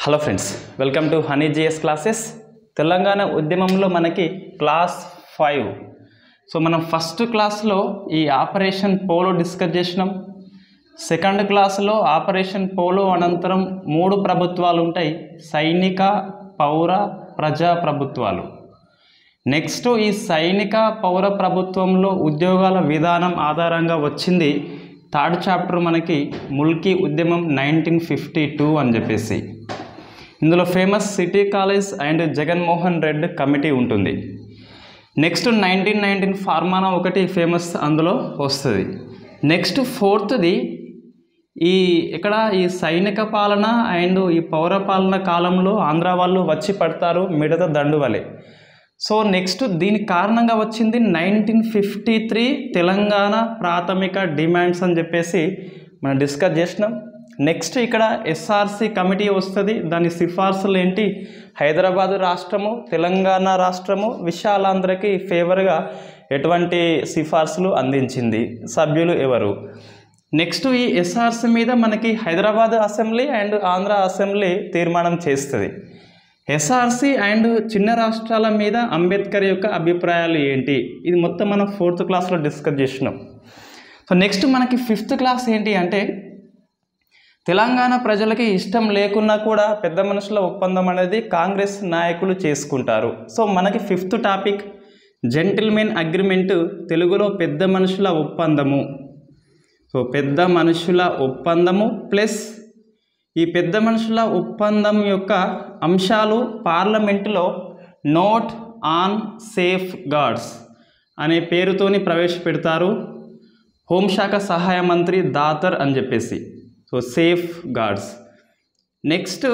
Hello friends, welcome to honey GS classes. Telangana ఉద్యమంలో మనకి class 5. So మనం ఫస్ట్ క్లాస్లో ఈ ఆపరేషన్ పోలో డిస్కస్ చేసినాం. సెకండ్ క్లాస్లో ఆపరేషన్ పోలో అనంతరం 3 ప్రభుత్వాలు ఉంటాయి: సైనిక, పౌర, ప్రజా ప్రభుత్వాలు. నెక్స్ట్ ఈ సైనిక పౌర ప్రభుత్వంలో ఉద్యోగాల విధానం ఆధారంగా వచ్చింది థర్డ్ చాప్టర్ మనకి ముల్కీ ఉద్యమం 1952 అని చెప్పేసి. ఇందులో famous city college and Jaganmohan Reddy committee ఉంటుంది. నెక్స్ట్ 1919 ఫార్మానా ఒకటి ఫేమస్ అందులో వస్తుంది. నెక్స్ట్ ఫోర్త్ది ఈ సైనిక పాలన అండ్ ఈ పౌర పాలన కాలంలో ఆంధ్ర వాళ్ళు వచ్చి పడతారు మిడత దండు వలె. సో నెక్స్ట్ దీనికి కారణంగా వచ్చింది 1953 తెలంగాణ ప్రాథమిక డిమాండ్స్ అని చెప్పేసి మనం డిస్కస్ చేసినాం. నెక్స్ట్ ఇక్కడ ఎస్ఆర్సి కమిటీ వస్తుంది. దాని సిఫార్సులు ఏంటి? హైదరాబాదు రాష్ట్రము, తెలంగాణ రాష్ట్రము, విశాలాంధ్రకి ఫేవర్గా ఎటువంటి సిఫార్సులు అందించింది, సభ్యులు ఎవరు. నెక్స్ట్ ఈ ఎస్ఆర్సి మీద మనకి Hyderabad assembly and Andhra assembly తీర్మానం చేస్తుంది. ఎస్ఆర్సి అండ్ చిన్న రాష్ట్రాల మీద అంబేద్కర్ యొక్క అభిప్రాయాలు ఏంటి, ఇది మొత్తం మనం 4th క్లాస్లో డిస్కస్ చేసినాం. సో నెక్స్ట్ మనకి 5th క్లాస్ ఏంటి అంటే, తెలంగాణ ప్రజలకి ఇష్టం లేకున్నా కూడా పెద్ద మనుషుల ఒప్పందం అనేది కాంగ్రెస్ నాయకులు చేసుకుంటారు. సో మనకి 5th టాపిక్ జెంటిల్మెన్ అగ్రిమెంటు, తెలుగులో పెద్ద మనుషుల ఒప్పందము. సో పెద్ద మనుషుల ఒప్పందము ప్లస్ ఈ పెద్ద మనుషుల ఒప్పందం యొక్క అంశాలు పార్లమెంటులో నోట్ ఆన్ సేఫ్ గార్డ్స్ అనే పేరుతోని ప్రవేశపెడతారు హోంశాఖ సహాయ మంత్రి దాతర్ అని చెప్పేసి. So safe guards. నెక్స్ట్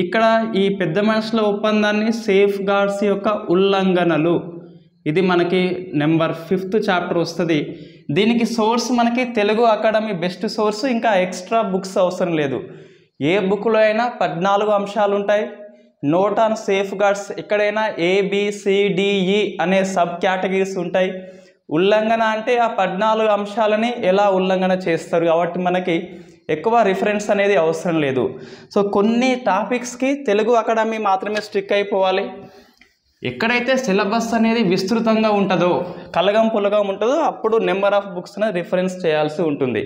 ఇక్కడ ఈ పెద్ద మనుషుల ఒప్పందాన్ని సేఫ్ గార్డ్స్ యొక్క ఉల్లంఘనలు, ఇది మనకి నెంబర్ 5th చాప్టర్ వస్తుంది. దీనికి సోర్స్ మనకి తెలుగు అకాడమీ బెస్ట్ సోర్స్, ఇంకా ఎక్స్ట్రా బుక్స్ అవసరం లేదు. ఏ బుక్లో అయినా 14 అంశాలు ఉంటాయి. నోట్ ఆన్ సేఫ్ గార్డ్స్ ఎక్కడైనా ABCDE అనే సబ్ కేటగిరీస్ ఉంటాయి. ఉల్లంఘన అంటే ఆ 14 అంశాలని ఎలా ఉల్లంఘన చేస్తారు, కాబట్టి మనకి ఎక్కువ రిఫరెన్స్ అనేది అవసరం లేదు. సో కొన్ని టాపిక్స్కి తెలుగు అకాడమీ మాత్రమే స్ట్రిక్ అయిపోవాలి. ఎక్కడైతే సిలబస్ అనేది విస్తృతంగా ఉంటుందో, కలగం పులగం ఉంటుందో, అప్పుడు నెంబర్ ఆఫ్ బుక్స్ అనేది రిఫరెన్స్ చేయాల్సి ఉంటుంది.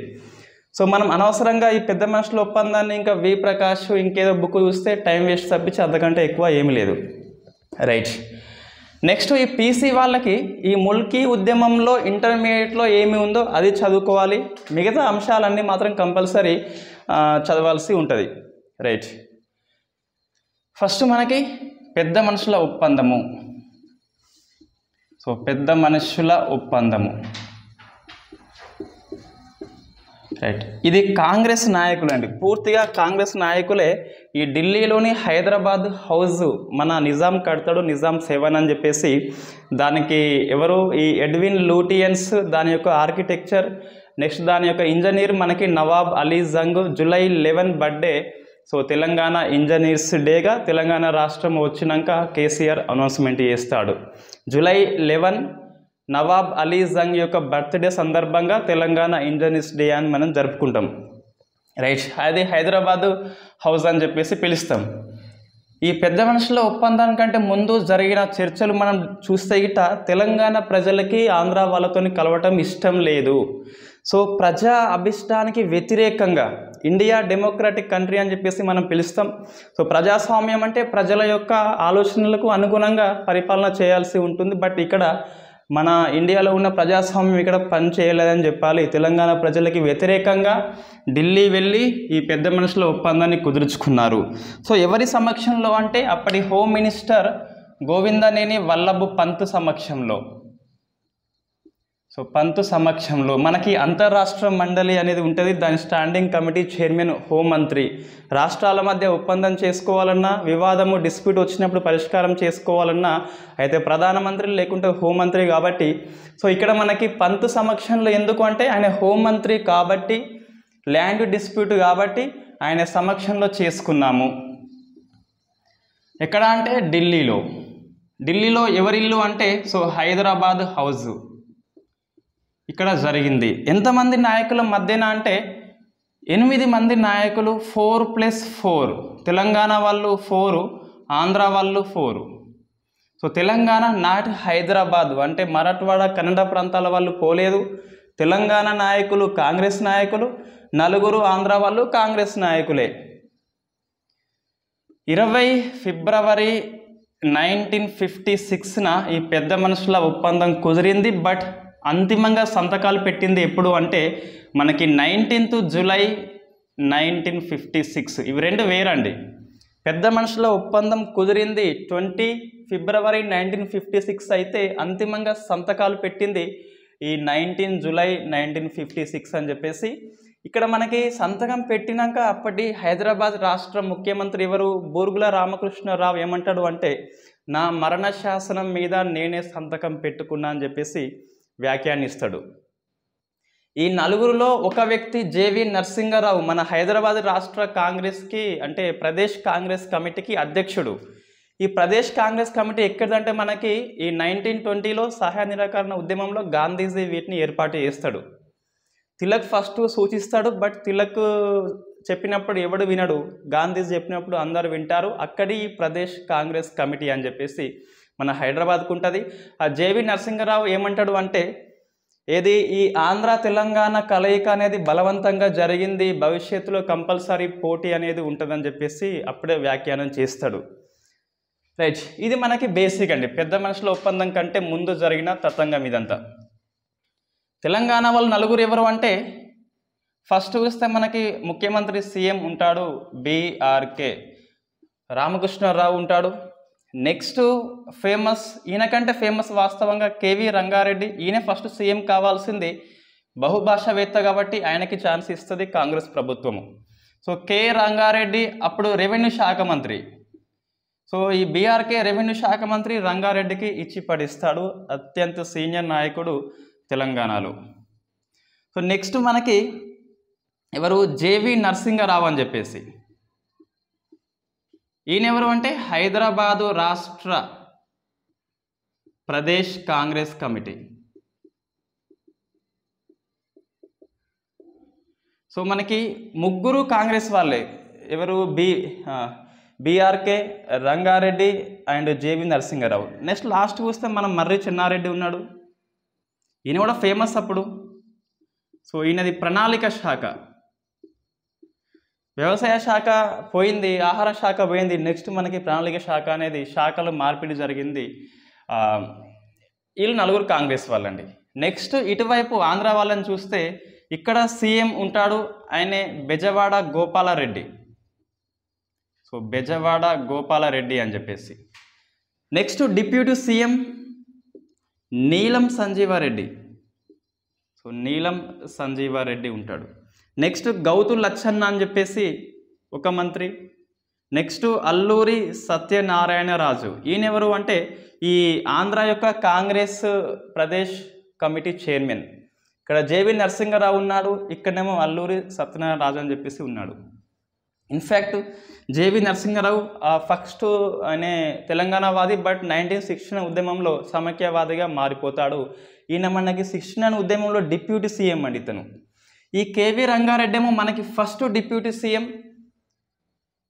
సో మనం అనవసరంగా ఈ పెద్ద మనుషుల ఒప్పందాన్ని ఇంకా వి ప్రకాష్ ఇంకేదో బుక్ చూస్తే టైం వేస్ట్ తప్పించి అంతకంటే ఎక్కువ ఏమీ లేదు. రైట్. నెక్స్ట్ ఈ పీసీ వాళ్ళకి ఈ ముల్కీ ఉద్యమంలో ఇంటర్మీడియట్లో ఏమి ఉందో అది చదువుకోవాలి. మిగతా అంశాలన్నీ మాత్రం కంపల్సరీ చదవాల్సి ఉంటుంది. రైట్. ఫస్ట్ మనకి పెద్ద మనుషుల ఒప్పందము. సో పెద్ద మనుషుల ఒప్పందము, రైట్. ఇది కాంగ్రెస్ నాయకులు అండి, పూర్తిగా కాంగ్రెస్ నాయకులే. ఈ ఢిల్లీలోని హైదరాబాద్ హౌస్ మన నిజాం కడతాడు, నిజాం 7 అని చెప్పేసి. దానికి ఎవరు? ఈ ఎడ్విన్ లూటియన్స్ దాని యొక్క ఆర్కిటెక్చర్. నెక్స్ట్ దాని యొక్క ఇంజనీర్ మనకి Nawab Ali Jung. July 11 birthday. So Telangana engineers డేగా తెలంగాణ రాష్ట్రం వచ్చినాక కేసీఆర్ అనౌన్స్మెంట్ చేస్తాడు. July 11 నవాబ్ అలీ జంగ్ యొక్క బర్త్డే సందర్భంగా తెలంగాణ ఇంజనీర్స్ డే అని మనం జరుపుకుంటాం. రైట్. అది హైదరాబాదు హౌస్ అని చెప్పేసి పిలుస్తాం. ఈ పెద్ద మనుషుల ఒప్పందానికంటే ముందు జరిగిన చర్చలు మనం చూస్తే గిట్ట తెలంగాణ ప్రజలకి ఆంధ్ర వాళ్ళతో కలవటం ఇష్టం లేదు. సో ప్రజా అభిష్టానికి వ్యతిరేకంగా ఇండియా డెమోక్రాటిక్ కంట్రీ అని చెప్పేసి మనం పిలుస్తాం. సో ప్రజాస్వామ్యం అంటే ప్రజల యొక్క ఆలోచనలకు అనుగుణంగా పరిపాలన చేయాల్సి ఉంటుంది. బట్ ఇక్కడ మన ఇండియాలో ఉన్న ప్రజాస్వామ్యం ఇక్కడ పని చేయలేదని చెప్పాలి. తెలంగాణ ప్రజలకి వ్యతిరేకంగా ఢిల్లీ వెళ్ళి ఈ పెద్ద మనుషుల ఒప్పందాన్ని కుదుర్చుకున్నారు. సో ఎవరి సమక్షంలో అంటే అప్పటి హోమ్ మినిస్టర్ గోవిందనేని వల్లభ్ పంత్ సమక్షంలో. సో పంత్ సమక్షంలో మనకి అంతర్రాష్ట్ర మండలి అనేది ఉంటుంది. దాని స్టాండింగ్ కమిటీ చైర్మన్ హోంమంత్రి. రాష్ట్రాల మధ్య ఒప్పందం చేసుకోవాలన్నా, వివాదము డిస్ప్యూట్ వచ్చినప్పుడు పరిష్కారం చేసుకోవాలన్నా అయితే ప్రధానమంత్రి లేకుంటే హోంమంత్రి కాబట్టి. సో ఇక్కడ మనకి పంత్ సమక్షంలో ఎందుకు అంటే ఆయన హోంమంత్రి కాబట్టి, ల్యాండ్ డిస్ప్యూట్ కాబట్టి ఆయన సమక్షంలో చేసుకున్నాము. ఎక్కడ అంటే ఢిల్లీలో ఎవరిల్లు అంటే సో హైదరాబాద్ హౌస్ ఇక్కడ జరిగింది. ఎంతమంది నాయకుల మధ్యన అంటే 8 మంది నాయకులు 4+4, తెలంగాణ వాళ్ళు 4, ఆంధ్ర వాళ్ళు 4. సో తెలంగాణ నాట్ హైదరాబాద్ అంటే మరాఠవాడ కన్నడ ప్రాంతాల వాళ్ళు పోలేదు. తెలంగాణ నాయకులు కాంగ్రెస్ నాయకులు, 4 ఆంధ్ర వాళ్ళు కాంగ్రెస్ నాయకులే. 20 ఫిబ్రవరి 1956న ఈ పెద్ద మనుషుల ఒప్పందం కుదిరింది. బట్ అంతిమంగా సంతకాలు పెట్టింది ఎప్పుడు అంటే మనకి 19th జూలై 1956. ఇవి రెండు వేరండి. పెద్ద మనుషుల ఒప్పందం కుదిరింది 20 ఫిబ్రవరి 1956 అయితే అంతిమంగా సంతకాలు పెట్టింది ఈ 19 జూలై 1956 అని చెప్పేసి. ఇక్కడ మనకి సంతకం పెట్టినాక అప్పటి హైదరాబాద్ రాష్ట్ర ముఖ్యమంత్రి ఎవరు, బూర్గుల రామకృష్ణరావు ఏమంటాడు అంటే నా మరణ శాసనం మీద నేనే సంతకం పెట్టుకున్నా అని చెప్పేసి వ్యాఖ్యానిస్తాడు. ఈ 4లో ఒక వ్యక్తి జేవి నరసింహారావు మన హైదరాబాద్ రాష్ట్ర కాంగ్రెస్కి అంటే ప్రదేశ్ కాంగ్రెస్ కమిటీకి అధ్యక్షుడు. ఈ ప్రదేశ్ కాంగ్రెస్ కమిటీ ఎక్కడంటే మనకి ఈ 1920లో సహాయ నిరాకరణ ఉద్యమంలో గాంధీజీ వీటిని ఏర్పాటు చేస్తాడు. తిలక్ ఫస్ట్ సూచిస్తాడు, బట్ తిలక్ చెప్పినప్పుడు ఎవడు వినడు, గాంధీజీ చెప్పినప్పుడు అందరు వింటారు. అక్కడి ఈ ప్రదేశ్ కాంగ్రెస్ కమిటీ అని చెప్పేసి మన హైదరాబాద్కు ఉంటుంది. ఆ జేవి నరసింహారావు ఏమంటాడు అంటే ఏది ఈ ఆంధ్ర తెలంగాణ కలయిక అనేది బలవంతంగా జరిగింది, భవిష్యత్తులో కంపల్సరీ పోటీ అనేది ఉంటుందని చెప్పేసి అప్పుడే వ్యాఖ్యానం చేస్తాడు. రైట్, ఇది మనకి బేసిక్ అండి. పెద్ద మనుషుల ఒప్పందం కంటే ముందు జరిగిన తతంగం ఇదంతా. తెలంగాణ వాళ్ళు 4 ఎవరు అంటే ఫస్ట్ చూస్తే మనకి ముఖ్యమంత్రి సీఎం ఉంటాడు, బీఆర్కే రామకృష్ణరావు ఉంటాడు. నెక్స్ట్ ఫేమస్, ఈయనకంటే ఫేమస్ వాస్తవంగా కేవీ రంగారెడ్డి. ఈయన ఫస్ట్ సీఎం కావాల్సింది, బహుభాషావేత్త కాబట్టి ఆయనకి ఛాన్స్ ఇస్తుంది కాంగ్రెస్ ప్రభుత్వము. సో కే రంగారెడ్డి అప్పుడు రెవెన్యూ శాఖ మంత్రి. సో ఈ బీఆర్కే రెవెన్యూ శాఖ మంత్రి రంగారెడ్డికి ఇచ్చి పడిస్తాడు, అత్యంత సీనియర్ నాయకుడు తెలంగాణలో. సో నెక్స్ట్ మనకి ఎవరు, జేవి నరసింహారావు అని చెప్పేసి. ఈయన ఎవరు అంటే హైదరాబాదు రాష్ట్ర ప్రదేశ్ కాంగ్రెస్ కమిటీ. సో మనకి ముగ్గురు కాంగ్రెస్ వాళ్ళే, ఎవరు BRK, Ranga Reddy and JV Narasimha Rao. Next last చూస్తే మనం మర్రి చెన్నారెడ్డి ఉన్నాడు, ఈయన కూడా ఫేమస్ అప్పుడు. సో ఈయనది ప్రణాళిక శాఖ, వ్యవసాయ శాఖ పోయింది, ఆహార శాఖ పోయింది. నెక్స్ట్ మనకి ప్రణాళిక శాఖ అనేది శాఖలు మార్పిడి జరిగింది. వీళ్ళు 4 కాంగ్రెస్ వాళ్ళండి. నెక్స్ట్ ఇటువైపు ఆంధ్ర వాళ్ళని చూస్తే ఇక్కడ సీఎం ఉంటాడు, ఆయనే బెజవాడ గోపాలరెడ్డి. సో బెజవాడ గోపాలరెడ్డి అని చెప్పేసి. నెక్స్ట్ డిప్యూటీ సీఎం నీలం సంజీవారెడ్డి. సో నీలం సంజీవారెడ్డి ఉంటాడు. నెక్స్ట్ గౌతు లచ్చన్న అని చెప్పేసి ఒక మంత్రి. నెక్స్ట్ అల్లూరి సత్యనారాయణరాజు. ఈయన ఎవరు అంటే ఈ ఆంధ్ర యొక్క కాంగ్రెస్ ప్రదేశ్ కమిటీ చైర్మన్. ఇక్కడ జేవి నరసింహారావు ఉన్నాడు, ఇక్కడనేమో అల్లూరి సత్యనారాయణరాజు అని చెప్పేసి ఉన్నాడు. ఇన్ఫ్యాక్ట్ జేవి నరసింహారావు ఫస్ట్ అనే తెలంగాణవాది, బట్ 1969 ఉద్యమంలో సమైక్యవాదిగా మారిపోతాడు. ఈయన మనకి 69 ఉద్యమంలో డిప్యూటీ సీఎం అండి ఇతను. ఈ కేవీ రంగారెడ్డి ఏమో మనకి ఫస్ట్ డిప్యూటీ సీఎం.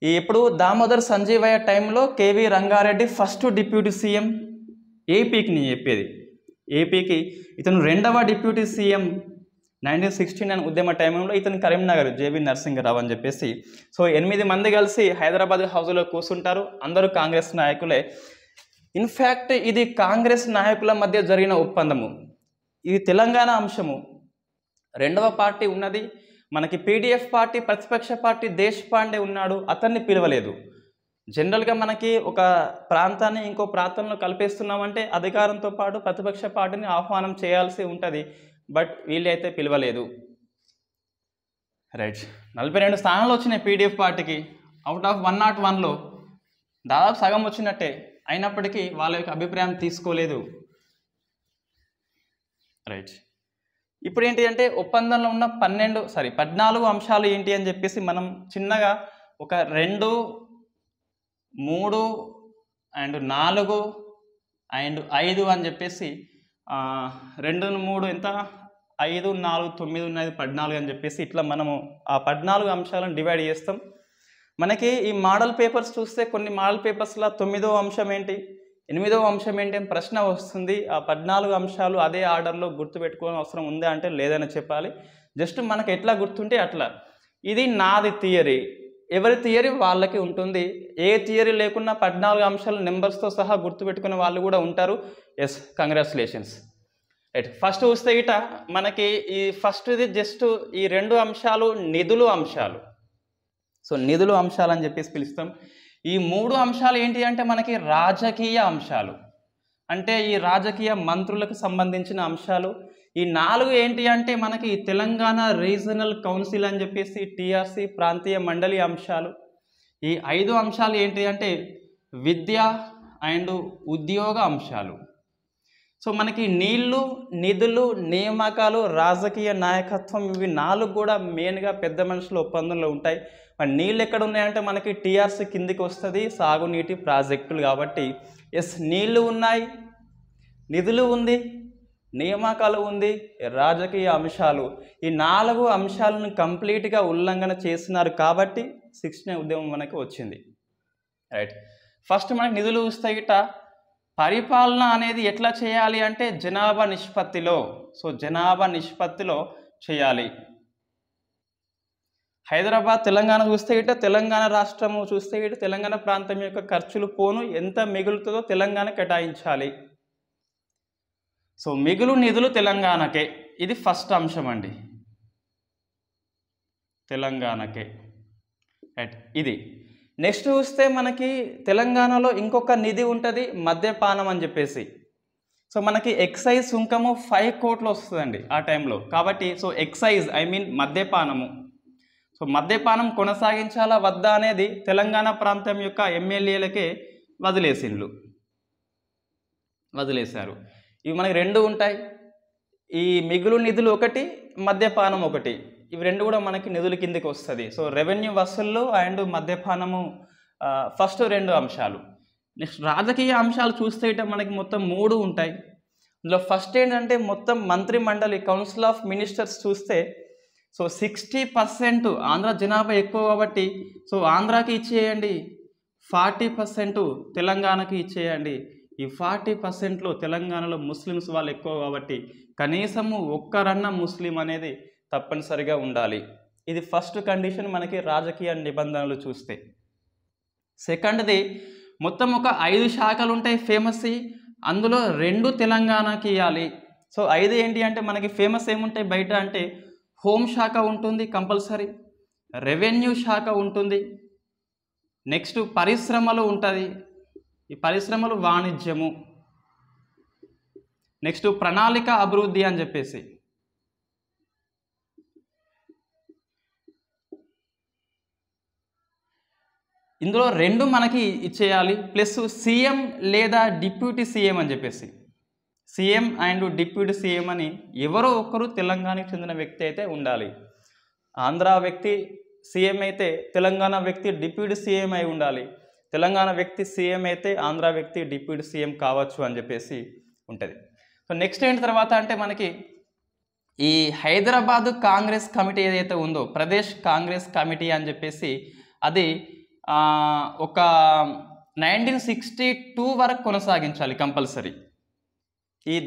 ఎప్పుడు దామోదర్ సంజీవయ్య టైంలో KV Rangareddy first deputy CM ఏపీకి. నేను చెప్పేది ఏపీకి. ఇతను 2వ డిప్యూటీ సీఎం 1969 ఉద్యమ టైంలో. ఇతను కరీంనగర్ జేవి నరసింహారావు అని చెప్పేసి. సో 8 మంది కలిసి హైదరాబాద్ హౌస్లో కూర్చుంటారు, అందరూ కాంగ్రెస్ నాయకులే. ఇన్ఫ్యాక్ట్ ఇది కాంగ్రెస్ నాయకుల మధ్య జరిగిన ఒప్పందము. ఇది తెలంగాణ అంశము. 2వ పార్టీ ఉన్నది మనకి పీడీఎఫ్ పార్టీ, ప్రతిపక్ష పార్టీ దేశపాండే ఉన్నాడు, అతన్ని పిలవలేదు. జనరల్గా మనకి ఒక ప్రాంతాన్ని ఇంకో ప్రాంతంలో కలిపేస్తున్నామంటే అధికారంతో పాటు ప్రతిపక్ష పార్టీని ఆహ్వానం చేయాల్సి ఉంటుంది, బట్ వీళ్ళైతే పిలవలేదు. రైట్, 42 స్థానాలు వచ్చినాయి పీడీఎఫ్ పార్టీకి. అవుట్ ఆఫ్ 101లో దాదాపు సగం వచ్చినట్టే. అయినప్పటికీ వాళ్ళ యొక్క అభిప్రాయం తీసుకోలేదు. రైట్, ఇప్పుడు ఏంటి అంటే ఒప్పందంలో ఉన్న 14 అంశాలు ఏంటి అని చెప్పేసి మనం చిన్నగా ఒక 2, 3 అండ్ 4 అండ్ 5 అని చెప్పేసి 2, 3 ఎంత 5, 4, 9 ఉన్నది 14 అని చెప్పేసి ఇట్లా మనము ఆ 14 అంశాలను డివైడ్ చేస్తాం. మనకి ఈ మోడల్ పేపర్స్ చూస్తే కొన్ని మోడల్ పేపర్స్లో 9వ అంశం ఏంటి, 8వ అంశం ఏంటి అని ప్రశ్న వస్తుంది. ఆ 14 అంశాలు అదే ఆర్డర్లో గుర్తుపెట్టుకోవాల్సిన అవసరం ఉందా అంటే లేదని చెప్పాలి. జస్ట్ మనకు ఎట్లా గుర్తుంటే అట్లా. ఇది నాది థియరీ, ఎవరి థియరీ వాళ్ళకి ఉంటుంది. ఏ థియరీ లేకున్నా 14 అంశాలు నెంబర్స్తో సహా గుర్తుపెట్టుకునే వాళ్ళు కూడా ఉంటారు. Yes, congratulations. రైట్, ఫస్ట్ చూస్తే ఇట మనకి ఈ ఫస్ట్ ఇది జస్ట్ ఈ 2 అంశాలు నిధులు అంశాలు. సో నిధులు అంశాలు అని చెప్పేసి పిలుస్తాం. ఈ 3 అంశాలు ఏంటి అంటే మనకి రాజకీయ అంశాలు, అంటే ఈ రాజకీయ మంత్రులకు సంబంధించిన అంశాలు. ఈ 4 ఏంటి అంటే మనకి తెలంగాణ రీజనల్ కౌన్సిల్ అని చెప్పేసి టీఆర్సీ ప్రాంతీయ మండలి అంశాలు. ఈ 5 అంశాలు ఏంటి అంటే విద్య అండ్ ఉద్యోగ అంశాలు. సో మనకి నీళ్లు, నిధులు, నియామకాలు, రాజకీయ నాయకత్వం, ఇవి 4 కూడా మెయిన్గా పెద్ద మనుషుల ఒప్పందంలో ఉంటాయి. మరి నీళ్ళు ఎక్కడ ఉన్నాయంటే మనకి టీఆర్సీ కిందికి వస్తుంది, సాగునీటి ప్రాజెక్టులు. కాబట్టి ఎస్, నీళ్లు ఉన్నాయి, నిధులు ఉంది, నియామకాలు ఉంది, రాజకీయ అంశాలు. ఈ 4 అంశాలను కంప్లీట్గా ఉల్లంఘన చేస్తున్నారు కాబట్టి 16 ఉద్యమం మనకి వచ్చింది. రైట్, ఫస్ట్ మనకి నిధులు చూస్తే గిట్ట పరిపాలన అనేది ఎట్లా చేయాలి అంటే జనాభా నిష్పత్తిలో. సో జనాభా నిష్పత్తిలో చేయాలి. హైదరాబాద్ తెలంగాణ చూస్తే గిట్ట తెలంగాణ రాష్ట్రము చూస్తే గిట్ట తెలంగాణ ప్రాంతం యొక్క ఖర్చులు పోను ఎంత మిగులుతుందో తెలంగాణ కేటాయించాలి. సో మిగులు నిధులు తెలంగాణకే, ఇది ఫస్ట్ అంశం అండి, తెలంగాణకే. రైట్, ఇది. నెక్స్ట్ చూస్తే మనకి తెలంగాణలో ఇంకొక నిధి ఉంటుంది, మద్యపానం అని చెప్పేసి. సో మనకి ఎక్సైజ్ సుంకము 5 కోట్లు వస్తుందండి ఆ టైంలో. కాబట్టి సో ఎక్సైజ్ మద్యపానము. సో మద్యపానం కొనసాగించాలా వద్దా అనేది తెలంగాణ ప్రాంతం యొక్క ఎమ్మెల్యేలకే వదిలేశారు. ఇవి మనకి 2 ఉంటాయి, ఈ మిగులు నిధులు ఒకటి, మద్యపానం ఒకటి. ఇవి 2 కూడా మనకి నిధుల కిందకి వస్తుంది. సో రెవెన్యూ వసూళ్ళు అండ్ మద్యపానము ఫస్ట్ 2 అంశాలు. నెక్స్ట్ రాజకీయ అంశాలు చూస్తే ఇట మనకి మొత్తం 3 ఉంటాయి. ఇందులో ఫస్ట్ ఏంటంటే మొత్తం మంత్రి మండలి కౌన్సిల్ ఆఫ్ మినిస్టర్స్ చూస్తే సో 60% ఆంధ్ర జనాభా ఎక్కువ కాబట్టి సో ఆంధ్రాకి ఇచ్చేయండి, 40% తెలంగాణకి ఇచ్చేయండి. ఈ 40%లో తెలంగాణలో ముస్లిమ్స్ వాళ్ళు ఎక్కువ కాబట్టి కనీసము ఒక్కరన్నా ముస్లిం అనేది తప్పనిసరిగా ఉండాలి. ఇది ఫస్ట్ కండిషన్ మనకి రాజకీయ నిబంధనలు చూస్తే. సెకండ్ది మొత్తం ఒక 5 శాఖలు ఉంటాయి ఫేమస్, అందులో 2 తెలంగాణకి ఇవ్వాలి. సో 5 ఏంటి అంటే మనకి ఫేమస్ ఏముంటాయి బయట అంటే హోమ్ శాఖ ఉంటుంది కంపల్సరీ, రెవెన్యూ శాఖ ఉంటుంది, నెక్స్ట్ పరిశ్రమలు ఉంటుంది, ఈ పరిశ్రమలు వాణిజ్యము, నెక్స్ట్ ప్రణాళిక అభివృద్ధి అని చెప్పేసి. ఇందులో 2 మనకి ఇచ్చేయాలి, ప్లస్ సీఎం లేదా డిప్యూటీ సీఎం అని చెప్పేసి. సీఎం అండ్ డిప్యూటీ సీఎం అని ఎవరో ఒకరు తెలంగాణకు చెందిన వ్యక్తి అయితే ఉండాలి. ఆంధ్ర వ్యక్తి సీఎం అయితే తెలంగాణ వ్యక్తి డిప్యూటీ సీఎం అయి ఉండాలి, తెలంగాణ వ్యక్తి సీఎం అయితే ఆంధ్ర వ్యక్తి డిప్యూటీ సీఎం కావచ్చు అని చెప్పేసి ఉంటుంది. సో నెక్స్ట్ ఏంటి తర్వాత అంటే మనకి ఈ హైదరాబాదు కాంగ్రెస్ కమిటీ ఏదైతే ఉందో, ప్రదేశ్ కాంగ్రెస్ కమిటీ అని చెప్పేసి, అది ఒక 1962 వరకు కొనసాగించాలి కంపల్సరీ.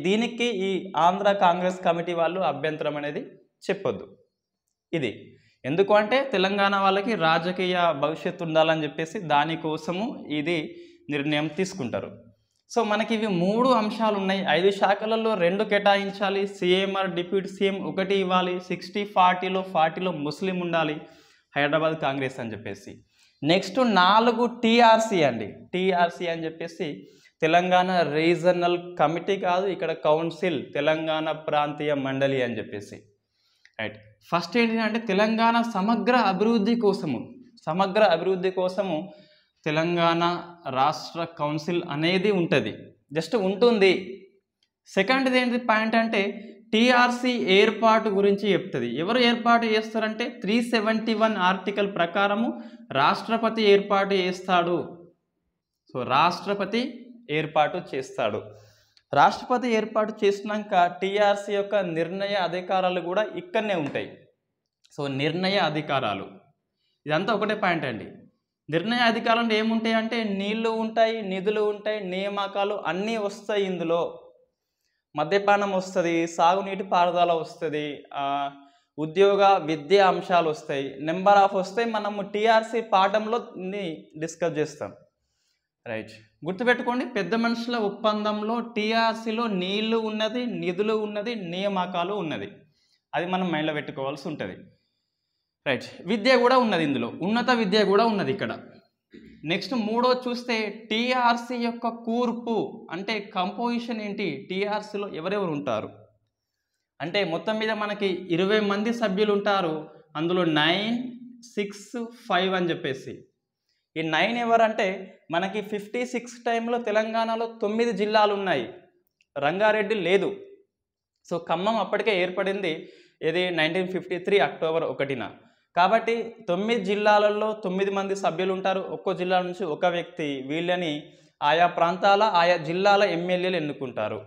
దీనికి ఈ ఆంధ్ర కాంగ్రెస్ కమిటీ వాళ్ళు అభ్యంతరం అనేది చెప్పొద్దు. ఇది ఎందుకు అంటే తెలంగాణ వాళ్ళకి రాజకీయ భవిష్యత్తు ఉండాలని చెప్పేసి దానికోసము ఇది నిర్ణయం తీసుకుంటారు. సో మనకి ఇవి 3 అంశాలు ఉన్నాయి. 5 శాఖలలో 2 కేటాయించాలి, సీఎం ఆర్ డిప్యూటీ సీఎం 1 ఇవ్వాలి, 60-40లో 40లో ముస్లిం ఉండాలి, హైదరాబాద్ కాంగ్రెస్ అని చెప్పేసి. నెక్స్ట్ 4 టీఆర్సీ అండి, టీఆర్సీ అని చెప్పేసి తెలంగాణ రీజనల్ కమిటీ కాదు, ఇక్కడ కౌన్సిల్, తెలంగాణ ప్రాంతీయ మండలి అని చెప్పేసి. రైట్, ఫస్ట్ ఏంటంటే తెలంగాణ సమగ్ర అభివృద్ధి కోసము తెలంగాణ రాష్ట్ర కౌన్సిల్ అనేది ఉంటుంది, జస్ట్ ఉంటుంది. సెకండ్ది ఏంటి పాయింట్ అంటే టీఆర్సీ ఏర్పాటు గురించి చెప్తుంది. ఎవరు ఏర్పాటు చేస్తారంటే 371 ఆర్టికల్ ప్రకారము రాష్ట్రపతి ఏర్పాటు చేస్తాడు. సో రాష్ట్రపతి ఏర్పాటు చేస్తాడు. రాష్ట్రపతి ఏర్పాటు చేసినాక టీఆర్సీ యొక్క నిర్ణయ అధికారాలు కూడా ఇక్కడనే ఉంటాయి. సో నిర్ణయ అధికారాలు ఇదంతా ఒకటే పాయింట్ అండి. నిర్ణయ అధికారాలు ఏముంటాయి అంటే నీళ్లు ఉంటాయి, నిధులు ఉంటాయి, నియామకాలు అన్నీ వస్తాయి. ఇందులో మద్యపానం వస్తుంది, సాగునీటి పారుదల వస్తుంది, ఉద్యోగ విద్యా అంశాలు వస్తాయి, నెంబర్ ఆఫ్ వస్తాయి. మనము టీఆర్సీ పాఠంలో డిస్కస్ చేస్తాం. రైట్, గుర్తుపెట్టుకోండి, పెద్ద మనుషుల ఒప్పందంలో టీఆర్సీలో నీళ్లు ఉన్నది, నిధులు ఉన్నది, నియామకాలు ఉన్నది. అది మనం మైండ్లో పెట్టుకోవాల్సి ఉంటుంది. రైట్, విద్య కూడా ఉన్నది, ఇందులో ఉన్నత విద్య కూడా ఉన్నది ఇక్కడ. నెక్స్ట్ మూడో చూస్తే టీఆర్సీ యొక్క కూర్పు అంటే కంపోజిషన్ ఏంటి, టీఆర్సీలో ఎవరెవరు ఉంటారు అంటే మొత్తం మీద మనకి 20 మంది సభ్యులు ఉంటారు. అందులో 9, 6, 5 అని చెప్పేసి ఈ 9 ఎవరంటే మనకి 56 టైంలో తెలంగాణలో 9 జిల్లాలు ఉన్నాయి, రంగారెడ్డి లేదు. సో ఖమ్మం అప్పటికే ఏర్పడింది, ఇది 1953 అక్టోబర్ 1న. కాబట్టి 9 జిల్లాలలో 9 మంది సభ్యులు ఉంటారు, ఒక్కో జిల్లా నుంచి ఒక వ్యక్తి. వీళ్ళని ఆయా ప్రాంతాల ఆయా జిల్లాల ఎమ్మెల్యేలు ఎన్నుకుంటారు.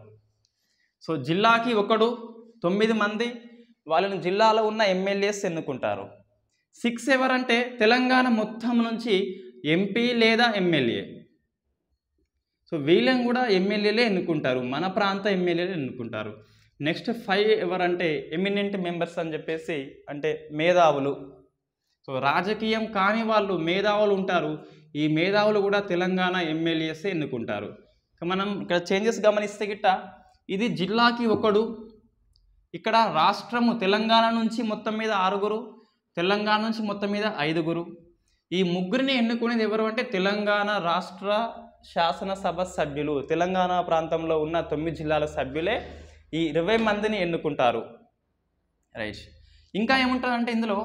సో జిల్లాకి ఒకడు, 9 మంది వాళ్ళని జిల్లాలో ఉన్న ఎమ్మెల్యేస్ ఎన్నుకుంటారు. 6 ఎవరంటే తెలంగాణ మొత్తం నుంచి ఎంపీ లేదా ఎమ్మెల్యే. సో వీళ్ళని కూడా ఎమ్మెల్యేలే ఎన్నుకుంటారు, మన ప్రాంత ఎమ్మెల్యేలు ఎన్నుకుంటారు. నెక్స్ట్ 5 ఎవరంటే ఎమినెంట్ మెంబర్స్ అని చెప్పేసి, అంటే మేధావులు. సో రాజకీయం కాని వాళ్ళు మేధావులు ఉంటారు, ఈ మేధావులు కూడా తెలంగాణ ఎమ్మెల్యేసే ఎన్నుకుంటారు. మనం ఇక్కడ చేంజెస్ గమనిస్తే గిట్ట ఇది జిల్లాకి ఒకడు, ఇక్కడ రాష్ట్రము తెలంగాణ నుంచి మొత్తం మీద 6గురు, తెలంగాణ నుంచి మొత్తం మీద 5గురు. ఈ ముగ్గురిని ఎన్నుకునేది ఎవరు అంటే తెలంగాణ రాష్ట్ర శాసనసభ సభ్యులు. తెలంగాణ ప్రాంతంలో ఉన్న 9 జిల్లాల సభ్యులే ఈ 20 మందిని ఎన్నుకుంటారు. రైట్, ఇంకా ఏముంటారంటే ఇందులో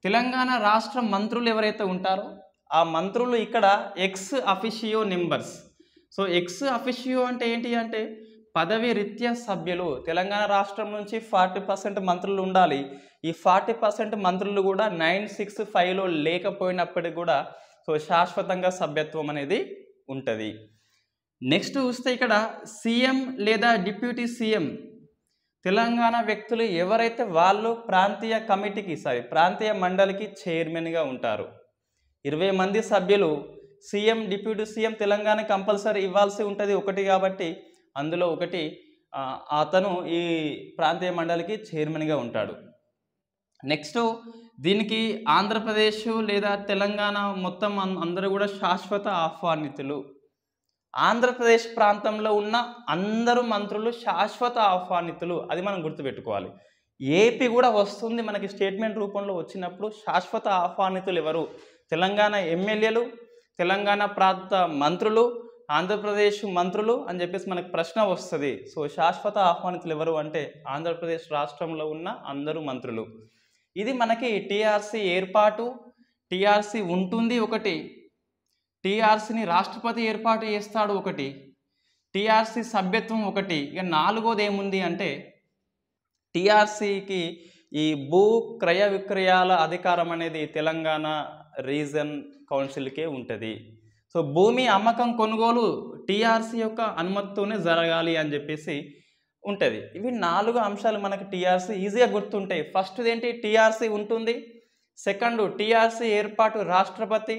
తెలంగాణ రాష్ట్ర మంత్రులు ఎవరైతే ఉంటారో ఆ మంత్రులు ఇక్కడ ex officio members. So ex officio అంటే ఏంటి అంటే పదవి రీత్యా సభ్యులు. తెలంగాణ రాష్ట్రం నుంచి 40% మంత్రులు ఉండాలి. ఈ 40% మంత్రులు కూడా 965లో లేకపోయినప్పటికీ కూడా సో శాశ్వతంగా సభ్యత్వం అనేది ఉంటుంది. నెక్స్ట్ చూస్తే ఇక్కడ సీఎం లేదా డిప్యూటీ సీఎం తెలంగాణ వ్యక్తులు ఎవరైతే వాళ్ళు ప్రాంతీయ కమిటీకి ప్రాంతీయ మండలికి చైర్మన్గా ఉంటారు. 20 మంది సభ్యులు, CM deputy CM Telangana compulsory ఇవ్వాల్సి ఉంటుంది ఒకటి, కాబట్టి అందులో ఒకటి అతను ఈ ప్రాంతీయ మండలికి చైర్మన్గా ఉంటాడు. నెక్స్ట్ దీనికి ఆంధ్రప్రదేశ్ లేదా తెలంగాణ మొత్తం అందరూ కూడా శాశ్వత ఆహ్వానితులు. ఆంధ్రప్రదేశ్ ప్రాంతంలో ఉన్న అందరూ మంత్రులు శాశ్వత ఆహ్వానితులు, అది మనం గుర్తుపెట్టుకోవాలి. ఏపీ కూడా వస్తుంది మనకి స్టేట్మెంట్ రూపంలో వచ్చినప్పుడు. శాశ్వత ఆహ్వానితులు ఎవరు? తెలంగాణ ఎమ్మెల్యేలు, తెలంగాణ ప్రాంత మంత్రులు, ఆంధ్రప్రదేశ్ మంత్రులు అని చెప్పేసి మనకు ప్రశ్న వస్తుంది. సో శాశ్వత ఆహ్వానితులు ఎవరు అంటే ఆంధ్రప్రదేశ్ రాష్ట్రంలో ఉన్న అందరూ మంత్రులు. ఇది మనకి టీఆర్సీ ఏర్పాటు, టీఆర్సీ ఉంటుంది ఒకటి, టీఆర్సీని రాష్ట్రపతి ఏర్పాటు చేస్తాడు ఒకటి, టీఆర్సీ సభ్యత్వం ఒకటి. ఇక 4వది ఏముంది అంటే టీఆర్సీకి ఈ భూ క్రయ విక్రయాల అధికారం అనేది తెలంగాణ రీజన్ కౌన్సిల్కే ఉంటుంది. సో భూమి అమ్మకం కొనుగోలు టీఆర్సీ యొక్క అనుమతితోనే జరగాలి అని చెప్పేసి ఉంటుంది. ఇవి 4 అంశాలు మనకి టీఆర్సీ ఈజీగా గుర్తుంటాయి. ఫస్ట్ది ఏంటి, టీఆర్సీ ఉంటుంది. సెకండ్ టీఆర్సీ ఏర్పాటు రాష్ట్రపతి.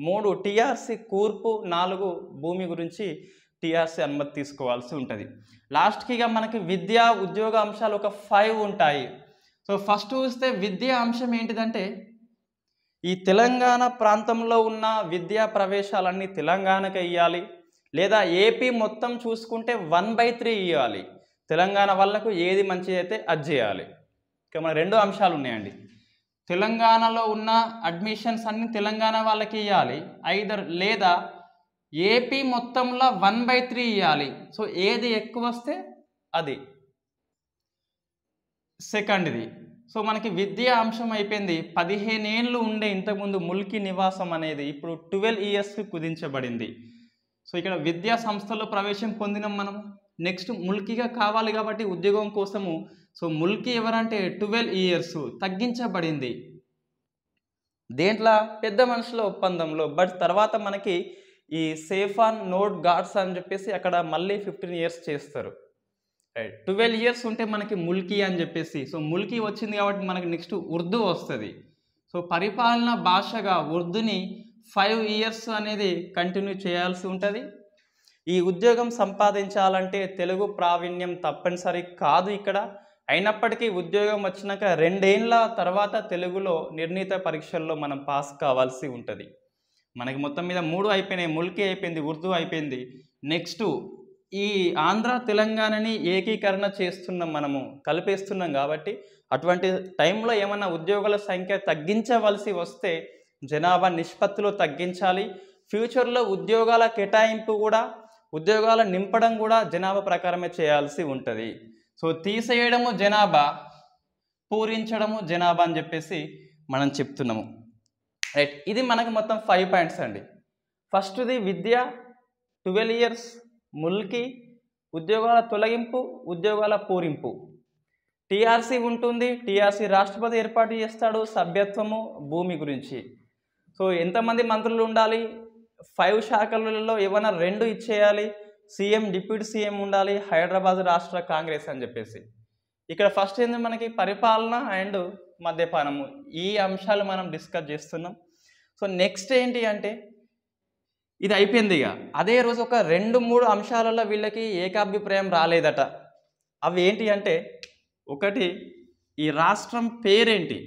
3 టీఆర్సీ కూర్పు. 4 భూమి గురించి టీఆర్సీ అనుమతి తీసుకోవాల్సి ఉంటుంది. లాస్ట్కి ఇక మనకి విద్యా ఉద్యోగ అంశాలు ఒక 5 ఉంటాయి. సో ఫస్ట్ చూస్తే విద్యా అంశం ఏంటిదంటే ఈ తెలంగాణ ప్రాంతంలో ఉన్న విద్యా ప్రవేశాలన్నీ తెలంగాణకే ఇవ్వాలి, లేదా ఏపీ మొత్తం చూసుకుంటే 1/3 ఇవ్వాలి. తెలంగాణ వాళ్ళకు ఏది మంచిది అయితే అది చేయాలి. ఇక మన 2 అంశాలు ఉన్నాయండి. తెలంగాణలో ఉన్న అడ్మిషన్స్ అన్ని తెలంగాణ వాళ్ళకి ఇవ్వాలి, ఐదర్ లేదా ఏపీ మొత్తంలో 1/3 ఇవ్వాలి. సో ఏది ఎక్కువ వస్తే అది సెకండ్ది. సో మనకి విద్యా అంశం అయిపోయింది. 15 ఏళ్ళు ఉండే ఇంతకుముందు ముల్కీ నివాసం అనేది ఇప్పుడు 12 ఇయర్స్కి కుదించబడింది. సో ఇక్కడ విద్యా సంస్థల్లో ప్రవేశం పొందినాం మనం. నెక్స్ట్ ముల్కీగా కావాలి కాబట్టి ఉద్యోగం కోసము సో ముల్కీ ఎవరంటే 12 ఇయర్స్ తగ్గించబడింది. దేంట్లో? పెద్ద మనుషుల ఒప్పందంలో. బట్ తర్వాత మనకి ఈ సేఫ్ ఆన్ నోట్ గార్డ్స్ అని చెప్పేసి అక్కడ మళ్ళీ 15 years చేస్తారు. రైట్, 12 years ఉంటే మనకి ముల్కీ అని చెప్పేసి, సో ముల్కీ వచ్చింది కాబట్టి మనకి నెక్స్ట్ ఉర్దూ వస్తుంది. సో పరిపాలన భాషగా ఉర్దూని 5 years అనేది కంటిన్యూ చేయాల్సి ఉంటుంది. ఈ ఉద్యోగం సంపాదించాలంటే తెలుగు ప్రావీణ్యం తప్పనిసరి కాదు ఇక్కడ. అయినప్పటికీ ఉద్యోగం వచ్చినాక 2 ఏళ్ల తర్వాత తెలుగులో నిర్ణీత పరీక్షల్లో మనం పాస్ కావాల్సి ఉంటుంది. మనకి మొత్తం మీద 3 అయిపోయినాయి, ముల్కీ అయిపోయింది, ఉర్దూ అయిపోయింది. నెక్స్ట్ ఈ ఆంధ్ర తెలంగాణని ఏకీకరణ చేస్తున్నాం, మనము కలిపేస్తున్నాం కాబట్టి అటువంటి టైంలో ఏమన్నా ఉద్యోగుల సంఖ్య తగ్గించవలసి వస్తే జనాభా నిష్పత్తిలో తగ్గించాలి. ఫ్యూచర్లో ఉద్యోగాల కేటాయింపు కూడా, ఉద్యోగాల నింపడం కూడా జనాభా ప్రకారమే చేయాల్సి ఉంటుంది. సో తీసేయడము జనాభా, పూరించడము జనాభా అని చెప్పేసి మనం చెప్తున్నాము. రైట్, ఇది మనకు మొత్తం 5 points అండి. ఫస్ట్ది విద్య, 12 years, ముల్కీ, ఉద్యోగాల తొలగింపు, ఉద్యోగాల పూరింపు. టీఆర్సీ ఉంటుంది, టీఆర్సీ రాష్ట్రపతి ఏర్పాటు చేస్తాడు, సభ్యత్వము, భూమి గురించి. సో ఎంతమంది మంత్రులు ఉండాలి, 5 శాఖలలో ఏమైనా 2 ఇచ్చేయాలి, సీఎం, డిప్యూటీ సీఎం ఉండాలి, హైదరాబాద్ రాష్ట్ర కాంగ్రెస్ అని చెప్పేసి. ఇక్కడ ఫస్ట్ ఏంది మనకి పరిపాలన అండ్ మద్యపానము, ఈ అంశాలు మనం డిస్కస్ చేస్తున్నాం. సో నెక్స్ట్ ఏంటి అంటే ఇది అయిపోయింది. ఇక అదే రోజు ఒక 2-3 అంశాలలో వీళ్ళకి ఏకాభిప్రాయం రాలేదట. అవి ఏంటి అంటే, ఒకటి ఈ రాష్ట్రం పేరేంటి,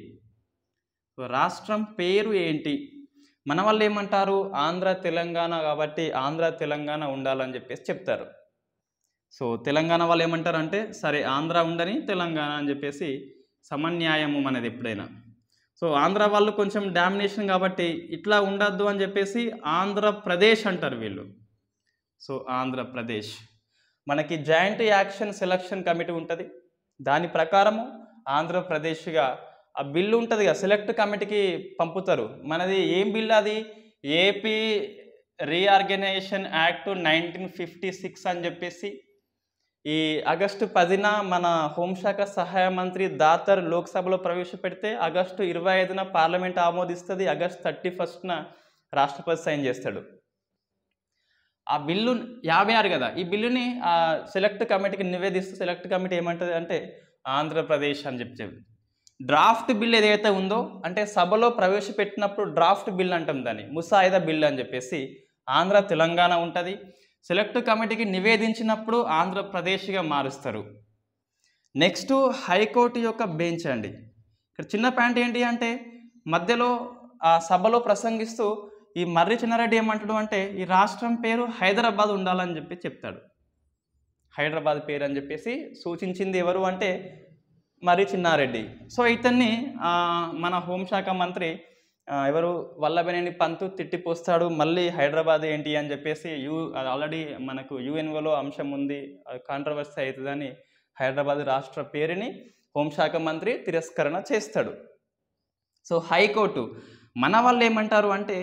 రాష్ట్రం పేరు ఏంటి. మన వాళ్ళు ఏమంటారు, ఆంధ్ర తెలంగాణ కాబట్టి ఆంధ్ర తెలంగాణ ఉండాలని చెప్పేసి చెప్తారు. సో తెలంగాణ వాళ్ళు ఏమంటారు అంటే, సరే ఆంధ్ర ఉండని తెలంగాణ అని చెప్పేసి సమన్యాయము మనది ఎప్పుడైనా. సో ఆంధ్ర వాళ్ళు కొంచెం డామినేషన్ కాబట్టి ఇట్లా ఉండద్దు అని చెప్పేసి ఆంధ్రప్రదేశ్ అంటారు వీళ్ళు. సో ఆంధ్రప్రదేశ్. మనకి జాయింట్ యాక్షన్ సెలక్షన్ కమిటీ ఉంటుంది, దాని ప్రకారము ఆంధ్రప్రదేశ్గా ఆ బిల్లు ఉంటుంది కదా, సెలెక్ట్ కమిటీకి పంపుతారు. మనది ఏం బిల్లు అది, ఏపీ రీఆర్గనైజేషన్ యాక్ట్ 1956 అని చెప్పేసి ఈ ఆగస్టు 10న మన హోంశాఖ సహాయ మంత్రి దాతర్ లోక్సభలో ప్రవేశపెడితే ఆగస్టు 25న పార్లమెంట్ ఆమోదిస్తుంది, ఆగస్టు 31న రాష్ట్రపతి సైన్ చేస్తాడు. ఆ బిల్లు 56 కదా, ఈ బిల్లుని సెలెక్ట్ కమిటీకి నివేదిస్తూ సెలెక్ట్ కమిటీ ఏమంటుంది అంటే ఆంధ్రప్రదేశ్ అని చెప్పేది. డ్రాఫ్ట్ బిల్ ఏదైతే ఉందో అంటే సభలో ప్రవేశపెట్టినప్పుడు డ్రాఫ్ట్ బిల్ అంటాం దాన్ని, ముసాయిదా బిల్ అని చెప్పేసి ఆంధ్ర తెలంగాణ ఉంటుంది. సెలెక్ట్ కమిటీకి నివేదించినప్పుడు ఆంధ్రప్రదేశ్గా మారుస్తారు. నెక్స్ట్ హైకోర్టు యొక్క బెంచ్ అండి. ఇక్కడ చిన్న పాయింట్ ఏంటి అంటే, మధ్యలో ఆ సభలో ప్రసంగిస్తూ ఈ మర్రి చిన్నారెడ్డి ఏమంటాడు అంటే, ఈ రాష్ట్రం పేరు హైదరాబాద్ ఉండాలని చెప్పి చెప్తాడు. హైదరాబాద్ పేరు అని చెప్పేసి సూచించింది ఎవరు అంటే మర్రి చిన్నారెడ్డి. సో ఇతన్ని మన హోంశాఖ మంత్రి ఎవరు వల్లభనేని పంతు తిట్టిపోస్తాడు, మళ్ళీ హైదరాబాద్ ఏంటి అని చెప్పేసి ఆల్రెడీ మనకు యుఎన్ఓలో అంశం ఉంది, కాంట్రవర్సీ అవుతుందని హైదరాబాద్ రాష్ట్ర పేరుని హోంశాఖ మంత్రి తిరస్కరణ చేస్తాడు. సో హైకోర్టు మన వాళ్ళు ఏమంటారు అంటే,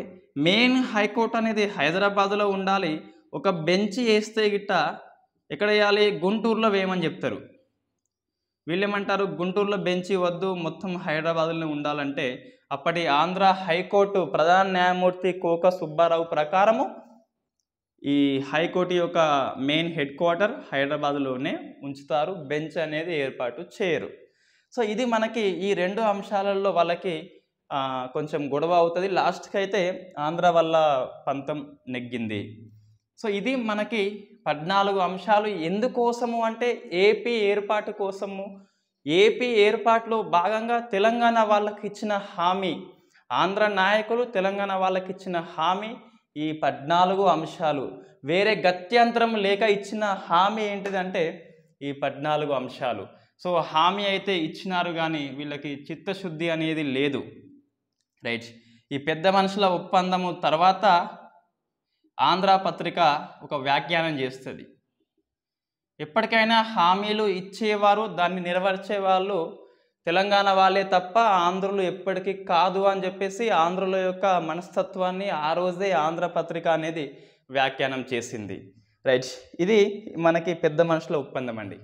మెయిన్ హైకోర్టు అనేది హైదరాబాద్లో ఉండాలి, ఒక బెంచ్ వేస్తే గిట్ట ఎక్కడ వేయాలి, గుంటూరులో వేయమని చెప్తారు. వీళ్ళేమంటారు, గుంటూరులో బెంచి వద్దు, మొత్తం హైదరాబాద్లో ఉండాలంటే అప్పటి ఆంధ్ర హైకోర్టు ప్రధాన న్యాయమూర్తి కోక సుబ్బారావు ప్రకారము ఈ హైకోర్టు యొక్క మెయిన్ హెడ్ క్వార్టర్ హైదరాబాద్లోనే ఉంచుతారు, బెంచ్ అనేది ఏర్పాటు చేయరు. సో ఇది మనకి ఈ 2 అంశాలలో వాళ్ళకి కొంచెం గొడవ అవుతుంది. లాస్ట్కి అయితే ఆంధ్ర వల్ల పంతం నెగ్గింది. సో ఇది మనకి 14 అంశాలు. ఎందుకోసము అంటే ఏపీ ఏర్పాటు కోసము. ఏపీ ఏర్పాటులో భాగంగా తెలంగాణ వాళ్ళకి ఇచ్చిన హామీ, ఆంధ్ర నాయకులు తెలంగాణ వాళ్ళకి ఇచ్చిన హామీ ఈ 14 అంశాలు. వేరే గత్యంతరం లేక ఇచ్చిన హామీ ఏంటిదంటే ఈ 14 అంశాలు. సో హామీ అయితే ఇచ్చినారు కానీ వీళ్ళకి చిత్తశుద్ధి అనేది లేదు. రైట్, ఈ పెద్ద మనుషుల ఒప్పందము తర్వాత ఆంధ్ర పత్రిక ఒక వ్యాఖ్యానం చేస్తుంది. ఎప్పటికైనా హామీలు ఇచ్చేవారు, దాన్ని నెరవేర్చే వాళ్ళు తెలంగాణ వాళ్ళే తప్ప ఆంధ్రులు ఎప్పటికీ కాదు అని చెప్పేసి ఆంధ్రుల యొక్క మనస్తత్వాన్ని ఆ రోజే ఆంధ్ర పత్రిక అనేది వ్యాఖ్యానం చేసింది. రైట్, ఇది మనకి పెద్ద మనుషుల ఒప్పందం అండి.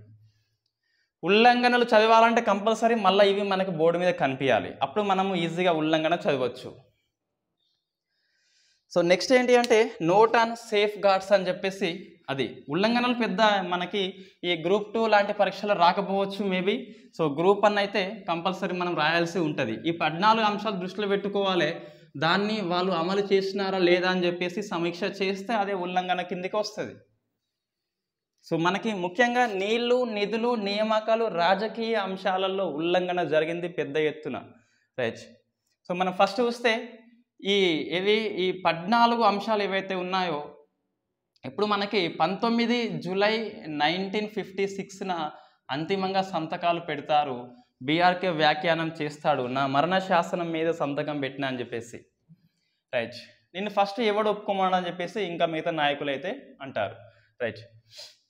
ఉల్లంఘనలు చదవాలంటే కంపల్సరీ మళ్ళీ ఇవి మనకి బోర్డు మీద కనిపించాలి, అప్పుడు మనము ఈజీగా ఉల్లంఘన చదవచ్చు. సో నెక్స్ట్ ఏంటి అంటే నోట్ ఆన్ సేఫ్ గార్డ్స్ అని చెప్పేసి, అది ఉల్లంఘనలు పెద్ద మనకి ఈ గ్రూప్ 2 లాంటి పరీక్షలు రాకపోవచ్చు మేబీ. సో గ్రూప్ 1 అయితే కంపల్సరీ మనం రాయాల్సి ఉంటుంది. ఈ 14 అంశాలు దృష్టిలో పెట్టుకోవాలి, దాన్ని వాళ్ళు అమలు చేసినారా లేదా అని చెప్పేసి సమీక్ష చేస్తే అదే ఉల్లంఘన కిందికి వస్తుంది. సో మనకి ముఖ్యంగా నీళ్లు, నిధులు, నియామకాలు, రాజకీయ అంశాలలో ఉల్లంఘన జరిగింది పెద్ద ఎత్తున. రైట్. సో మనం ఫస్ట్ చూస్తే ఈ 14 అంశాలు ఏవైతే ఉన్నాయో, ఇప్పుడు మనకి 19 జూలై 1956న అంతిమంగా సంతకాలు పెడతారు. బీఆర్కే వ్యాఖ్యానం చేస్తాడు, నా మరణ శాసనం మీద సంతకం పెట్టినా అని చెప్పేసి. రైట్. నిన్ను ఫస్ట్ ఎవడు ఒప్పుకోమని అని చెప్పేసి ఇంకా మిగతా నాయకులు అయితే అంటారు. రైట్.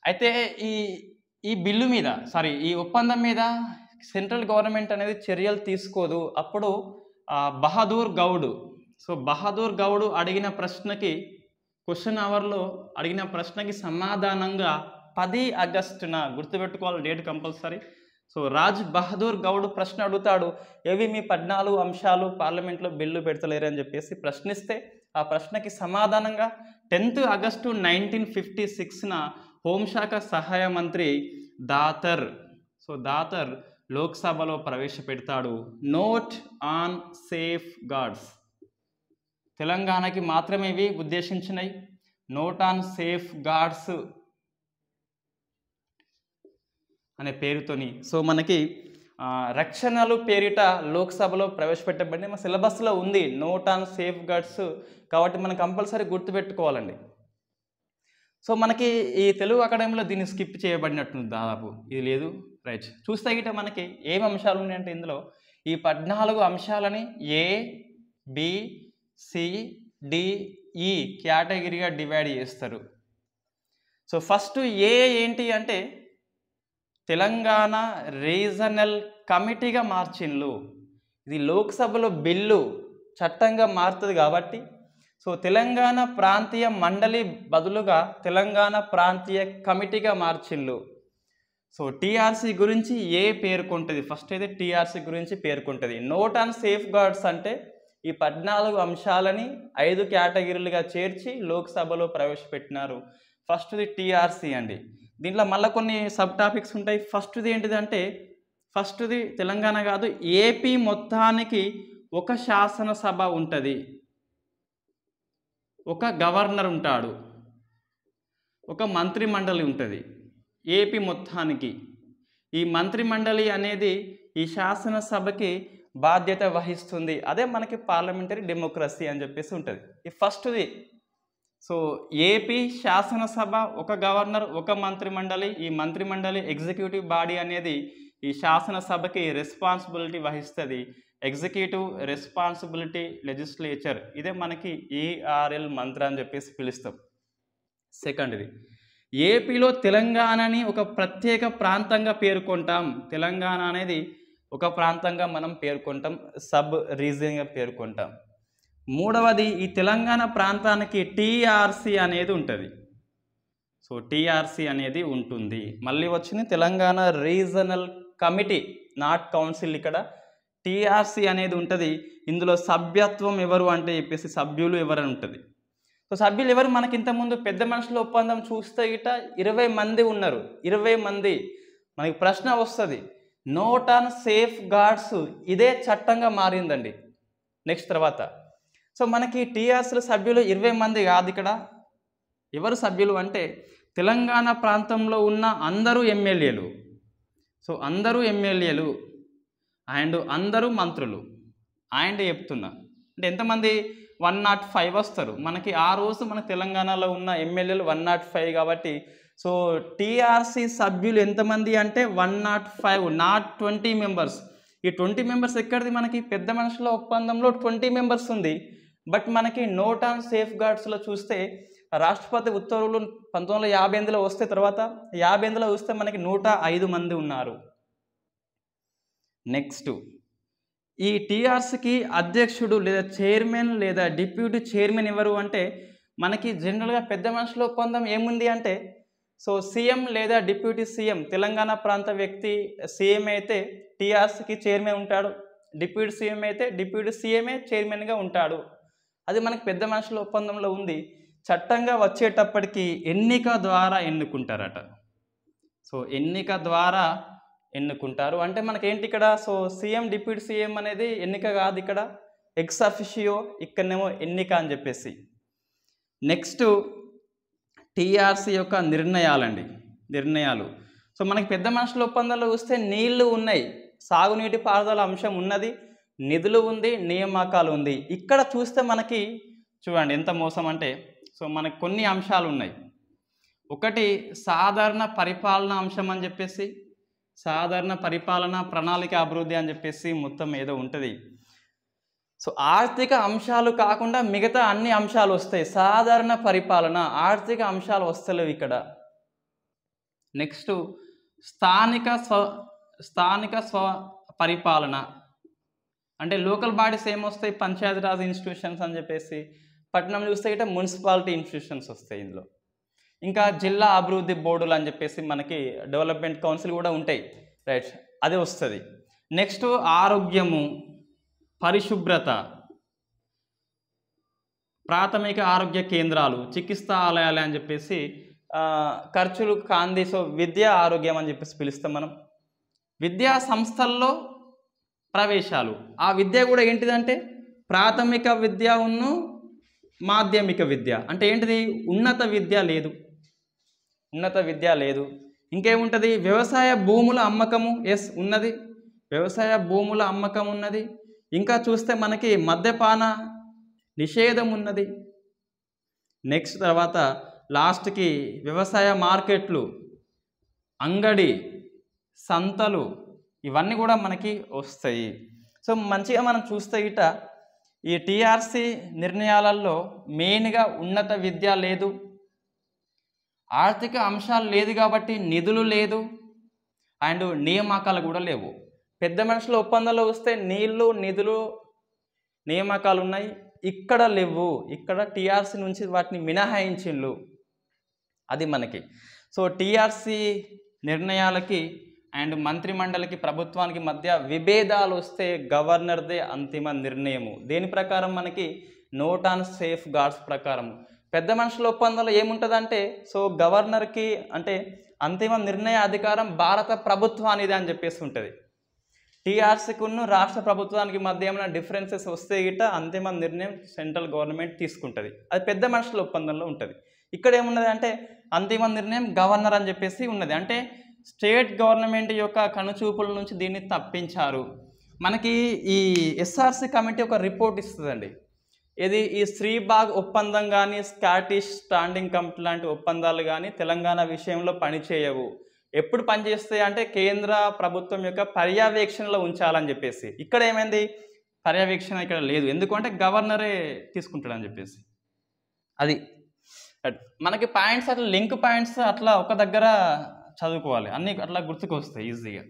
అయితే ఈ బిల్లు మీద ఈ ఒప్పందం మీద సెంట్రల్ గవర్నమెంట్ అనేది చర్యలు తీసుకోదు. అప్పుడు బహదూర్ గౌడ్, సో బహదూర్ గౌడ్ అడిగిన ప్రశ్నకి, క్వశ్చన్ అవర్లో అడిగిన ప్రశ్నకి సమాధానంగా 10 ఆగస్టున, గుర్తుపెట్టుకోవాలి date compulsory. So Raj Bahadur Goud ప్రశ్న అడుగుతాడు, ఏవి మీ 14 అంశాలు పార్లమెంట్లో బిల్లు పెడతలేరు అని చెప్పేసి ప్రశ్నిస్తే, ఆ ప్రశ్నకి సమాధానంగా 10 ఆగస్టు 1956న హోంశాఖ సహాయ మంత్రి దాతర్, సో దాతర్ లోక్సభలో ప్రవేశపెడతాడు నోట్ ఆన్ సేఫ్ గార్డ్స్. తెలంగాణకి మాత్రమే ఇవి ఉద్దేశించినవి, నోట్ ఆన్ సేఫ్ గార్డ్స్ అనే పేరుతోని. సో మనకి రక్షణలు పేరిట లోక్సభలో ప్రవేశపెట్టబడింది. మన సిలబస్లో ఉంది నోట్ ఆన్ సేఫ్ గార్డ్స్, కాబట్టి మనం కంపల్సరీ గుర్తుపెట్టుకోవాలండి. సో మనకి ఈ తెలుగు అకాడమీలో దీన్ని స్కిప్ చేయబడినట్టుంది దాదాపు, ఇది లేదు. రైట్. చూస్తే గిట మనకి ఏం అంశాలు ఉన్నాయంటే ఇందులో ఈ 14 అంశాలని ABCDE కేటగిరీగా డివైడ్ చేస్తారు. సో ఫస్ట్ ఏంటి అంటే తెలంగాణ రీజనల్ కమిటీగా మార్చిండ్లు. ఇది లోక్సభలో బిల్లు చట్టంగా మారుతుంది కాబట్టి, సో తెలంగాణ ప్రాంతీయ మండలి బదులుగా తెలంగాణ ప్రాంతీయ కమిటీగా మార్చిండ్లు. సో టీఆర్సీ గురించి పేర్కొంటుంది, ఫస్ట్ అయితే టీఆర్సీ గురించి పేర్కొంటుంది. నోట్ ఆన్ సేఫ్ గార్డ్స్ అంటే ఈ 14 అంశాలని 5 కేటగిరీలుగా చేర్చి లోక్సభలో ప్రవేశపెట్టినారు. ఫస్ట్ది టీఆర్సీ అండి. దీంట్లో మళ్ళీ కొన్ని సబ్ టాపిక్స్ ఉంటాయి. ఫస్ట్ది ఏంటిదంటే, ఫస్ట్ది తెలంగాణ కాదు, ఏపీ మొత్తానికి ఒక శాసనసభ ఉంటుంది, ఒక గవర్నర్ ఉంటాడు, ఒక మంత్రి మండలి ఉంటుంది ఏపీ మొత్తానికి. ఈ మంత్రి మండలి అనేది ఈ శాసనసభకి బాధ్యత వహిస్తుంది. అదే మనకి పార్లమెంటరీ డెమోక్రసీ అని చెప్పేసి ఉంటుంది. ఈ ఫస్ట్ది. సో ఏపీ శాసనసభ, ఒక గవర్నర్, ఒక మంత్రి మండలి. ఈ మంత్రి మండలి ఎగ్జిక్యూటివ్ బాడీ అనేది ఈ శాసనసభకి రెస్పాన్సిబిలిటీ వహిస్తుంది. ఎగ్జిక్యూటివ్ రెస్పాన్సిబిలిటీ లెజిస్లేచర్, ఇదే మనకి ERL మంత్రి అని చెప్పేసి పిలుస్తాం. సెకండ్ది, ఏపీలో తెలంగాణని ఒక ప్రత్యేక ప్రాంతంగా పేర్కొంటాం. తెలంగాణ అనేది ఒక ప్రాంతంగా మనం పేర్కొంటాం, సబ్ రీజియన్గా పేర్కొంటాం. మూడవది, ఈ తెలంగాణ ప్రాంతానికి టీఆర్సీ అనేది ఉంటుంది. సో టీఆర్సీ అనేది ఉంటుంది. మళ్ళీ వచ్చింది Telangana regional committee, not council. ఇక్కడ టీఆర్సీ అనేది ఉంటుంది. ఇందులో సభ్యత్వం ఎవరు అంటే చెప్పేసి సభ్యులు ఎవరని ఉంటుంది. సో సభ్యులు ఎవరు, మనకి ఇంతకుముందు పెద్ద మనుషుల ఒప్పందం చూస్తే గిట 20 మంది ఉన్నారు. 20 మంది. మనకి ప్రశ్న వస్తుంది, నోట్ ఆన్ సేఫ్ గార్డ్స్ ఇదే చట్టంగా మారిందండి నెక్స్ట్ తర్వాత. సో మనకి టీఆర్సీల సభ్యులు 20 మంది కాదు. ఇక్కడ ఎవరు సభ్యులు అంటే తెలంగాణ ప్రాంతంలో ఉన్న అందరూ ఎమ్మెల్యేలు. సో అందరూ ఎమ్మెల్యేలు అండ్ అందరూ మంత్రులు. అండ్ చెప్తున్నా అంటే ఎంతమంది, 105 వస్తారు మనకి. ఆ రోజు మన తెలంగాణలో ఉన్న ఎమ్మెల్యేలు 105 కాబట్టి, సో టీఆర్సీ సభ్యులు ఎంతమంది అంటే 105, నాట్ 20 మెంబర్స్. ఈ 20 మెంబర్స్ ఎక్కడిది, మనకి పెద్ద మనుషుల ఒప్పందంలో 20 మెంబర్స్ ఉంది. బట్ మనకి నోట్ ఆన్ సేఫ్ గార్డ్స్లో చూస్తే రాష్ట్రపతి ఉత్తర్వులు 1958లో వస్తే, తర్వాత 58లో చూస్తే మనకి 105 మంది ఉన్నారు. నెక్స్ట్, ఈ టీఆర్సీకి అధ్యక్షుడు లేదా చైర్మన్ లేదా డిప్యూటీ చైర్మన్ ఎవరు అంటే, మనకి జనరల్గా పెద్ద మనుషుల ఒప్పందం ఏముంది అంటే, సో సీఎం లేదా డిప్యూటీ సీఎం, తెలంగాణ ప్రాంత వ్యక్తి సీఎం అయితే టీఆర్సీకి చైర్మన్ ఉంటాడు, డిప్యూటీ సీఎం అయితే డిప్యూటీ సీఎంఏ చైర్మన్గా ఉంటాడు. అది మనకి పెద్ద మనుషుల ఒప్పందంలో ఉంది. చట్టంగా వచ్చేటప్పటికి ఎన్నిక ద్వారా ఎన్నుకుంటారట. సో ఎన్నిక ద్వారా ఎన్నుకుంటారు అంటే మనకేంటి ఇక్కడ, సో సీఎం డిప్యూటీ సీఎం అనేది ఎన్నిక కాదు, ఇక్కడ ఎక్స్ అఫిషియో, ఇక్కడనేమో ఎన్నిక అని చెప్పేసి. నెక్స్ట్ టీఆర్సీ యొక్క నిర్ణయాలు. సో మనకి పెద్ద మనుషుల ఒప్పందంలో చూస్తే నీళ్లు ఉన్నాయి, సాగునీటి పారుదల అంశం ఉన్నది, నిధులు ఉంది, నియామకాలు ఉంది. ఇక్కడ చూస్తే మనకి చూడండి ఎంత మోసం అంటే, సో మనకి కొన్ని అంశాలు ఉన్నాయి. ఒకటి సాధారణ పరిపాలన అంశం అని చెప్పేసి, సాధారణ పరిపాలన ప్రణాళిక అభివృద్ధి అని చెప్పేసి మొత్తం ఏదో ఉంటుంది. సో ఆర్థిక అంశాలు కాకుండా మిగతా అన్ని అంశాలు వస్తాయి. సాధారణ పరిపాలన, ఆర్థిక అంశాలు వస్తలేవు ఇక్కడ. నెక్స్ట్ స్థానిక స్వ పరిపాలన అంటే లోకల్ బాడీస్ ఏమొస్తాయి, పంచాయతీరాజ్ ఇన్స్టిట్యూషన్స్ అని చెప్పేసి. పట్టణం చూస్తే ఇట మున్సిపాలిటీ ఇన్స్టిట్యూషన్స్ వస్తాయి ఇందులో. ఇంకా జిల్లా అభివృద్ధి బోర్డులు అని చెప్పేసి మనకి డెవలప్మెంట్ కౌన్సిల్ కూడా ఉంటాయి, రైట్, అది వస్తుంది. నెక్స్ట్ ఆరోగ్యము, పరిశుభ్రత, ప్రాథమిక ఆరోగ్య కేంద్రాలు, చికిత్సాలయాలు అని చెప్పేసి, ఖర్చులు కాంది. సో విద్యా ఆరోగ్యం అని చెప్పేసి పిలుస్తాం మనం. విద్యా సంస్థల్లో ప్రవేశాలు, ఆ విద్య కూడా ఏంటిదంటే ప్రాథమిక విద్య ఉన్ను మాధ్యమిక విద్య. అంటే ఏంటిది, ఉన్నత విద్య లేదు. ఇంకేముంటుంది, వ్యవసాయ భూముల అమ్మకము, ఎస్ ఉన్నది, వ్యవసాయ భూముల అమ్మకం ఉన్నది. ఇంకా చూస్తే మనకి మద్యపాన నిషేధం ఉన్నది. నెక్స్ట్ తర్వాత లాస్ట్కి వ్యవసాయ మార్కెట్లు, అంగడి, సంతలు, ఇవన్నీ కూడా మనకి వస్తాయి. సో మంచిగా మనం చూస్తే ఇట ఈ టీఆర్సీ నిర్ణయాలలో మెయిన్గా ఉన్నత విద్య లేదు, ఆర్థిక అంశాలు లేదు కాబట్టి నిధులు లేదు, అండ్ నియామకాలు కూడా లేవు. పెద్ద మనుషుల ఒప్పందంలో వస్తే నీళ్లు, నిధులు, నియామకాలు ఉన్నాయి, ఇక్కడ లేవు. ఇక్కడ టీఆర్సీ నుంచి వాటిని మినహాయించిండ్రు, అది మనకి. సో టీఆర్సీ నిర్ణయాలకి అండ్ మంత్రిమండలికి ప్రభుత్వానికి మధ్య విభేదాలు వస్తే గవర్నర్దే అంతిమ నిర్ణయము. దేని ప్రకారం మనకి నోట్ ఆన్ సేఫ్ గార్డ్స్ ప్రకారం. పెద్ద మనుషుల ఒప్పందంలో ఏముంటుందంటే, సో గవర్నర్కి అంటే అంతిమ నిర్ణయ అధికారం భారత ప్రభుత్వానిది అని చెప్పేసి ఉంటుంది. టీఆర్సీకును రాష్ట్ర ప్రభుత్వానికి మధ్య ఏమైనా డిఫరెన్సెస్ వస్తే గిట్ట అంతిమ నిర్ణయం సెంట్రల్ గవర్నమెంట్ తీసుకుంటుంది, అది పెద్ద మనుషుల ఒప్పందంలో ఉంటుంది. ఇక్కడ ఏమున్నది అంటే అంతిమ నిర్ణయం గవర్నర్ అని చెప్పేసి ఉన్నది. అంటే స్టేట్ గవర్నమెంట్ యొక్క కనుచూపుల నుంచి దీన్ని తప్పించారు. మనకి ఈ ఎస్ఆర్సీ కమిటీ ఒక రిపోర్ట్ ఇస్తుందండి. ఇది ఈ శ్రీబాగ్ ఒప్పందం కానీ, స్కాటిష్ స్టాండింగ్ కమిటీ లాంటి ఒప్పందాలు కానీ తెలంగాణ విషయంలో పనిచేయవు. ఎప్పుడు పనిచేస్తాయి అంటే కేంద్ర ప్రభుత్వం యొక్క పర్యవేక్షణలో ఉంచాలని చెప్పేసి. ఇక్కడ ఏమైంది, పర్యవేక్షణ ఇక్కడ లేదు, ఎందుకంటే గవర్నరే తీసుకుంటాడని చెప్పేసి. అది మనకి పాయింట్స్ అట్లా లింక్ పాయింట్స్ అట్లా ఒక దగ్గర చదువుకోవాలి, అన్నీ అట్లా గుర్తుకు వస్తాయి ఈజీగా.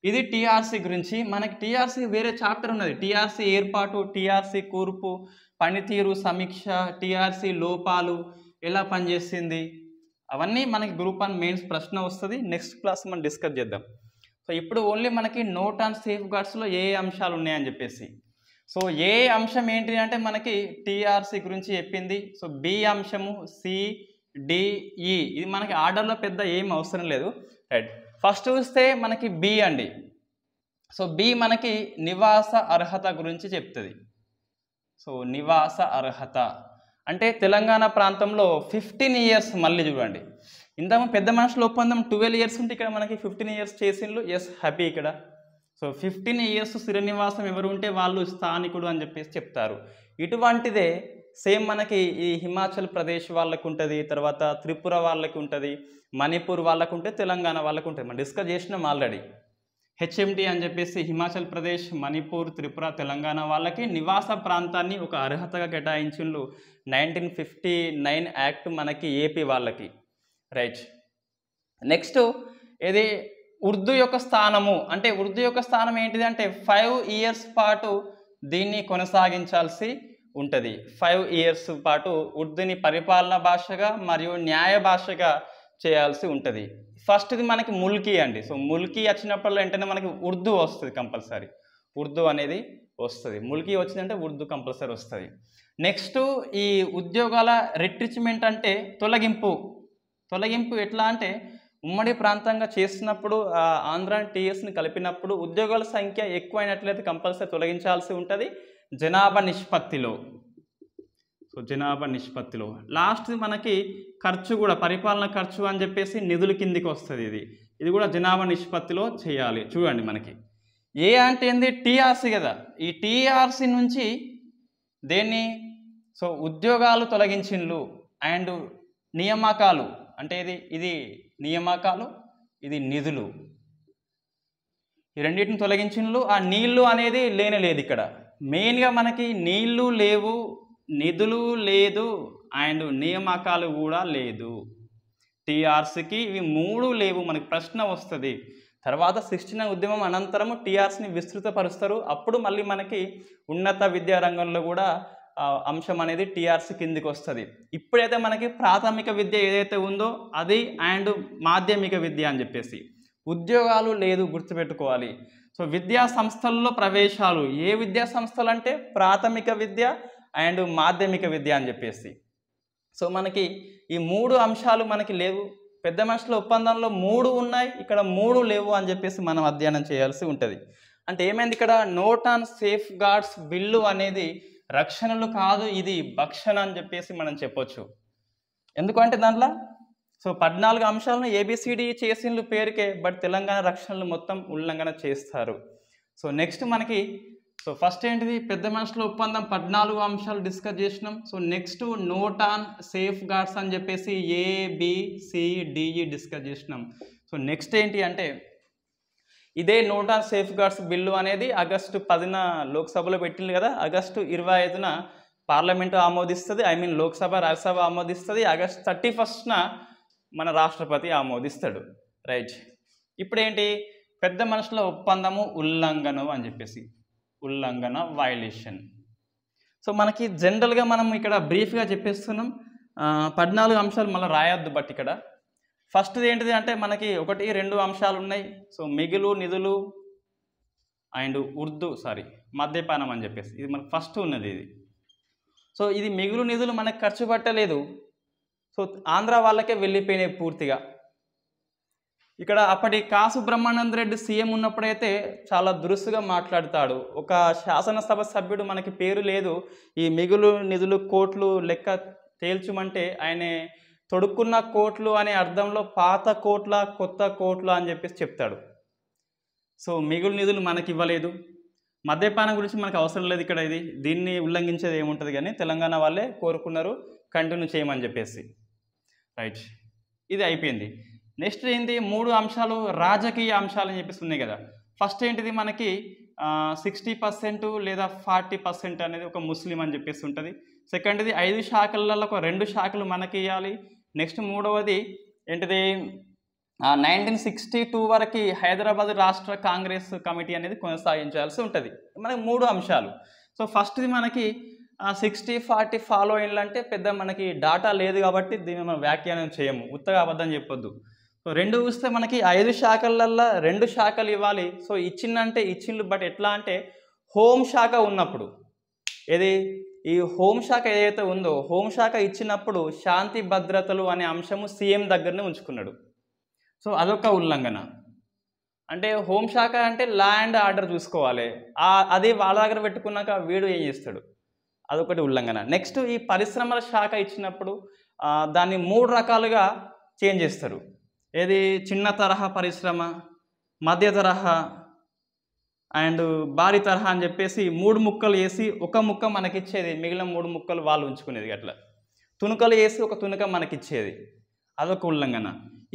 ఇది టీఆర్సీ గురించి. మనకి టీఆర్సీ వేరే చాప్టర్ ఉన్నది, టీఆర్సీ ఏర్పాటు, టీఆర్సీ కూర్పు, పనితీరు సమీక్ష, టీఆర్సీ లోపాలు, ఎలా పనిచేసింది, అవన్నీ మనకి గ్రూప్ 1 మెయిన్స్ ప్రశ్న వస్తుంది. నెక్స్ట్ క్లాస్ మనం డిస్కస్ చేద్దాం. సో ఇప్పుడు ఓన్లీ మనకి నోట్ ఆన్ సేఫ్ గార్డ్స్లో ఏ అంశాలు ఉన్నాయని చెప్పేసి. సో ఏ అంశం ఏంటి అంటే మనకి టీఆర్సీ గురించి చెప్పింది. సో బి అంశము, సి, డి, ఈ, ఇది మనకి ఆర్డర్లో పెద్ద ఏం అవసరం లేదు, రైట్. ఫస్ట్ చూస్తే మనకి బి అండి. సో బి మనకి నివాస అర్హత గురించి చెప్తుంది. సో నివాస అర్హత అంటే తెలంగాణ ప్రాంతంలో 15 ఇయర్స్, మళ్ళీ చూడండి ఇంతకు పెద్ద మనుషుల ఒప్పందం 12 ఇయర్స్ ఉంటే ఇక్కడ మనకి 15 ఇయర్స్ చేసిండ్రు, ఎస్ హ్యాపీ ఇక్కడ. సో 15 ఇయర్స్ స్థిర నివాసం ఎవరు ఉంటే వాళ్ళు స్థానికుడు అని చెప్పేసి చెప్తారు. ఇటువంటిదే సేమ్ మనకి ఈ హిమాచల్ ప్రదేశ్ వాళ్ళకు ఉంటుంది, తర్వాత త్రిపుర వాళ్ళకి ఉంటుంది, మణిపూర్ వాళ్ళకు ఉంటే, తెలంగాణ వాళ్ళకు ఉంటుంది. మనం డిస్కస్ చేసినాం ఆల్రెడీ. హెచ్ఎండి అని చెప్పేసి హిమాచల్ ప్రదేశ్, మణిపూర్, త్రిపుర, తెలంగాణ వాళ్ళకి నివాస ప్రాంతాన్ని ఒక అర్హతగా కేటాయించిండ్రు 1959 యాక్ట్ మనకి ఏపీ వాళ్ళకి, రైట్. నెక్స్ట్ ఇది ఉర్దూ యొక్క స్థానము. అంటే ఉర్దూ యొక్క స్థానం ఏంటిది అంటే 5 ఇయర్స్ పాటు దీన్ని కొనసాగించాల్సి ఉంటుంది. 5 ఇయర్స్ పాటు ఉర్దూని పరిపాలన భాషగా మరియు న్యాయ భాషగా చేయాల్సి ఉంటుంది. ఫస్ట్ ఇది మనకి ముల్కీ అండి. సో ముల్కీ వచ్చినప్పుడు వెంటనే మనకి ఉర్దూ వస్తుంది కంపల్సరీ. ఉర్దూ అనేది వస్తుంది. ముల్కీ వచ్చిందంటే ఉర్దూ కంపల్సరీ వస్తుంది. నెక్స్ట్ ఈ ఉద్యోగాల రిట్రిచ్మెంట్ అంటే తొలగింపు ఎట్లా అంటే ఉమ్మడి ప్రాంతంగా చేస్తున్నప్పుడు ఆంధ్ర టీఎస్ని కలిపినప్పుడు ఉద్యోగాల సంఖ్య ఎక్కువైనట్లయితే కంపల్సరీ తొలగించాల్సి ఉంటుంది జనాభా నిష్పత్తిలో. సో జనాభా నిష్పత్తిలో లాస్ట్ మనకి ఖర్చు కూడా పరిపాలన ఖర్చు అని చెప్పేసి నిధుల కిందికి వస్తుంది. ఇది కూడా జనాభా నిష్పత్తిలో చేయాలి. చూడండి మనకి ఏ అంటే ఏంది టీఆర్సీ కదా, ఈ టీఆర్సీ నుంచి దేన్ని సో ఉద్యోగాలు తొలగించిండ్లు అండ్ నియామకాలు అంటే ఇది నియామకాలు, ఇది నిధులు, ఈ రెండింటిని తొలగించిండ్లు. ఆ నీళ్లు అనేది లేనేలేదు ఇక్కడ. మెయిన్గా మనకి నీళ్లు లేవు, నిధులు లేదు అండ్ నియామకాలు కూడా లేదు. టీఆర్సీకి ఇవి మూడు లేవు. మనకి ప్రశ్న వస్తుంది. తర్వాత 69 ఉద్యమం అనంతరము టీఆర్సీని విస్తృతపరుస్తారు. అప్పుడు మళ్ళీ మనకి ఉన్నత విద్యా రంగంలో కూడా అంశం అనేది టీఆర్సీ కిందికి వస్తుంది. ఇప్పుడైతే మనకి ప్రాథమిక విద్య ఏదైతే ఉందో అది అండ్ మాధ్యమిక విద్య అని చెప్పేసి ఉద్యోగాలు లేదు, గుర్తుపెట్టుకోవాలి. సో విద్యా సంస్థల్లో ప్రవేశాలు ఏ విద్యా సంస్థలు అంటే ప్రాథమిక విద్య అండ్ మాధ్యమిక విద్య అని చెప్పేసి. సో మనకి ఈ మూడు అంశాలు మనకి లేవు. పెద్ద మనుషుల ఒప్పందంలో 3 ఉన్నాయి, ఇక్కడ 3 లేవు అని చెప్పేసి మనం అధ్యయనం చేయాల్సి ఉంటుంది. అంటే ఏమైంది ఇక్కడ note on safeguards bill అనేది రక్షణలు కాదు, ఇది భక్షణ అని చెప్పేసి మనం చెప్పొచ్చు. ఎందుకంటే దాంట్లో సో 14 అంశాలను ఏబిసిడి చేసిండ్లు పేరుకే, బట్ తెలంగాణ రక్షణలు మొత్తం ఉల్లంఘన చేస్తారు. సో నెక్స్ట్ మనకి సో ఫస్ట్ ఏంటిది పెద్ద మనుషుల ఒప్పందం 14 అంశాలు డిస్కస్ చేసినాం. So next note on safeguards అని చెప్పేసి ABCDE డిస్కస్ చేసినాం. సో నెక్స్ట్ ఏంటి అంటే ఇదే note on safeguards bill అనేది ఆగస్టు 10న లోక్సభలో పెట్టింది కదా, ఆగస్టు 25న పార్లమెంటు ఆమోదిస్తుంది, లోక్సభ రాజ్యసభ ఆమోదిస్తుంది, ఆగస్టు 31న మన రాష్ట్రపతి ఆమోదిస్తాడు. రైట్. ఇప్పుడేంటి పెద్ద మనుషుల ఒప్పందము ఉల్లంఘన అని చెప్పేసి ఉల్లంఘన వైలేషన్. సో మనకి జనరల్గా మనం ఇక్కడ బ్రీఫ్గా చెప్పేస్తున్నాం. 14 అంశాలు మళ్ళీ రాయొద్దు. బట్ ఇక్కడ ఫస్ట్ ఏంటిది అంటే మనకి 1, 2 అంశాలు ఉన్నాయి. సో మిగులు నిధులు అండ్ మద్యపానం అని చెప్పేసి ఇది మనకు ఫస్ట్ ఉన్నది. ఇది సో ఇది మిగులు నిధులు మనకు ఖర్చు పట్టలేదు. సో ఆంధ్ర వాళ్ళకే వెళ్ళిపోయినాయి పూర్తిగా. ఇక్కడ అప్పటి కాసు బ్రహ్మానంద రెడ్డి సీఎం ఉన్నప్పుడైతే చాలా దురుసుగా మాట్లాడతాడు. ఒక శాసనసభ సభ్యుడు మనకి పేరు లేదు, ఈ మిగులు నిధులు కోట్లు లెక్క తేల్చుమంటే ఆయన తొడుక్కున్న కోట్లు అనే అర్థంలో పాత కోట్ల కొత్త కోట్లు అని చెప్పేసి చెప్తాడు. సో మిగులు నిధులు మనకి ఇవ్వలేదు. మద్యపానం గురించి మనకు అవసరం లేదు ఇక్కడ. దీన్ని ఉల్లంఘించేది ఏముంటుంది కానీ తెలంగాణ వాళ్ళే కోరుకున్నారు కంటిన్యూ చేయమని చెప్పేసి. రైట్, ఇది అయిపోయింది. నెక్స్ట్ ఏంటి 3 అంశాలు రాజకీయ అంశాలు అని చెప్పేసి ఉన్నాయి కదా. ఫస్ట్ ఏంటిది మనకి 60% లేదా 40% అనేది ఒక ముస్లిం అని చెప్పేసి ఉంటుంది. సెకండ్ది 5 శాఖలలో ఒక 2 శాఖలు మనకి ఇవ్వాలి. నెక్స్ట్ మూడవది ఏంటిది 1962 వరకు హైదరాబాద్ రాష్ట్ర కాంగ్రెస్ కమిటీ అనేది కొనసాగించాల్సి ఉంటుంది. మనకి 3 అంశాలు. సో ఫస్ట్ది మనకి 60-40 ఫాలో అయ్యిందంటే పెద్ద మనకి డాటా లేదు కాబట్టి దీన్ని మనం వ్యాఖ్యానం చేయము, ఉత్తగా అబద్ధం చెప్పొద్దు. సో 2 చూస్తే మనకి 5 శాఖలల్లో 2 శాఖలు ఇవ్వాలి. సో ఇచ్చిందంటే ఇచ్చిండ్రు, బట్ ఎట్లా అంటే హోంశాఖ ఉన్నప్పుడు ఈ హోంశాఖ ఏదైతే ఉందో హోంశాఖ ఇచ్చినప్పుడు శాంతి భద్రతలు అనే అంశము సీఎం దగ్గరనే ఉంచుకున్నాడు. సో అదొక ఉల్లంఘన. అంటే హోంశాఖ అంటే లా అండ్ ఆర్డర్ చూసుకోవాలి, అది వాళ్ళ దగ్గర పెట్టుకున్నాక వీడు ఏం చేస్తాడు, అదొకటి ఉల్లంఘన. నెక్స్ట్ ఈ పరిశ్రమల శాఖ ఇచ్చినప్పుడు దాన్ని 3 రకాలుగా చేంజ్ చేస్తారు. చిన్న తరహా పరిశ్రమ, మధ్య తరహా అండ్ భారీ తరహా అని చెప్పేసి 3 ముక్కలు వేసి ఒక ముక్క మనకిచ్చేది, మిగిలిన 3 ముక్కలు వాళ్ళు ఉంచుకునేది. అట్లా తునుకలు వేసి ఒక తునుక మనకిచ్చేది, అదొక ఉల్లంఘన.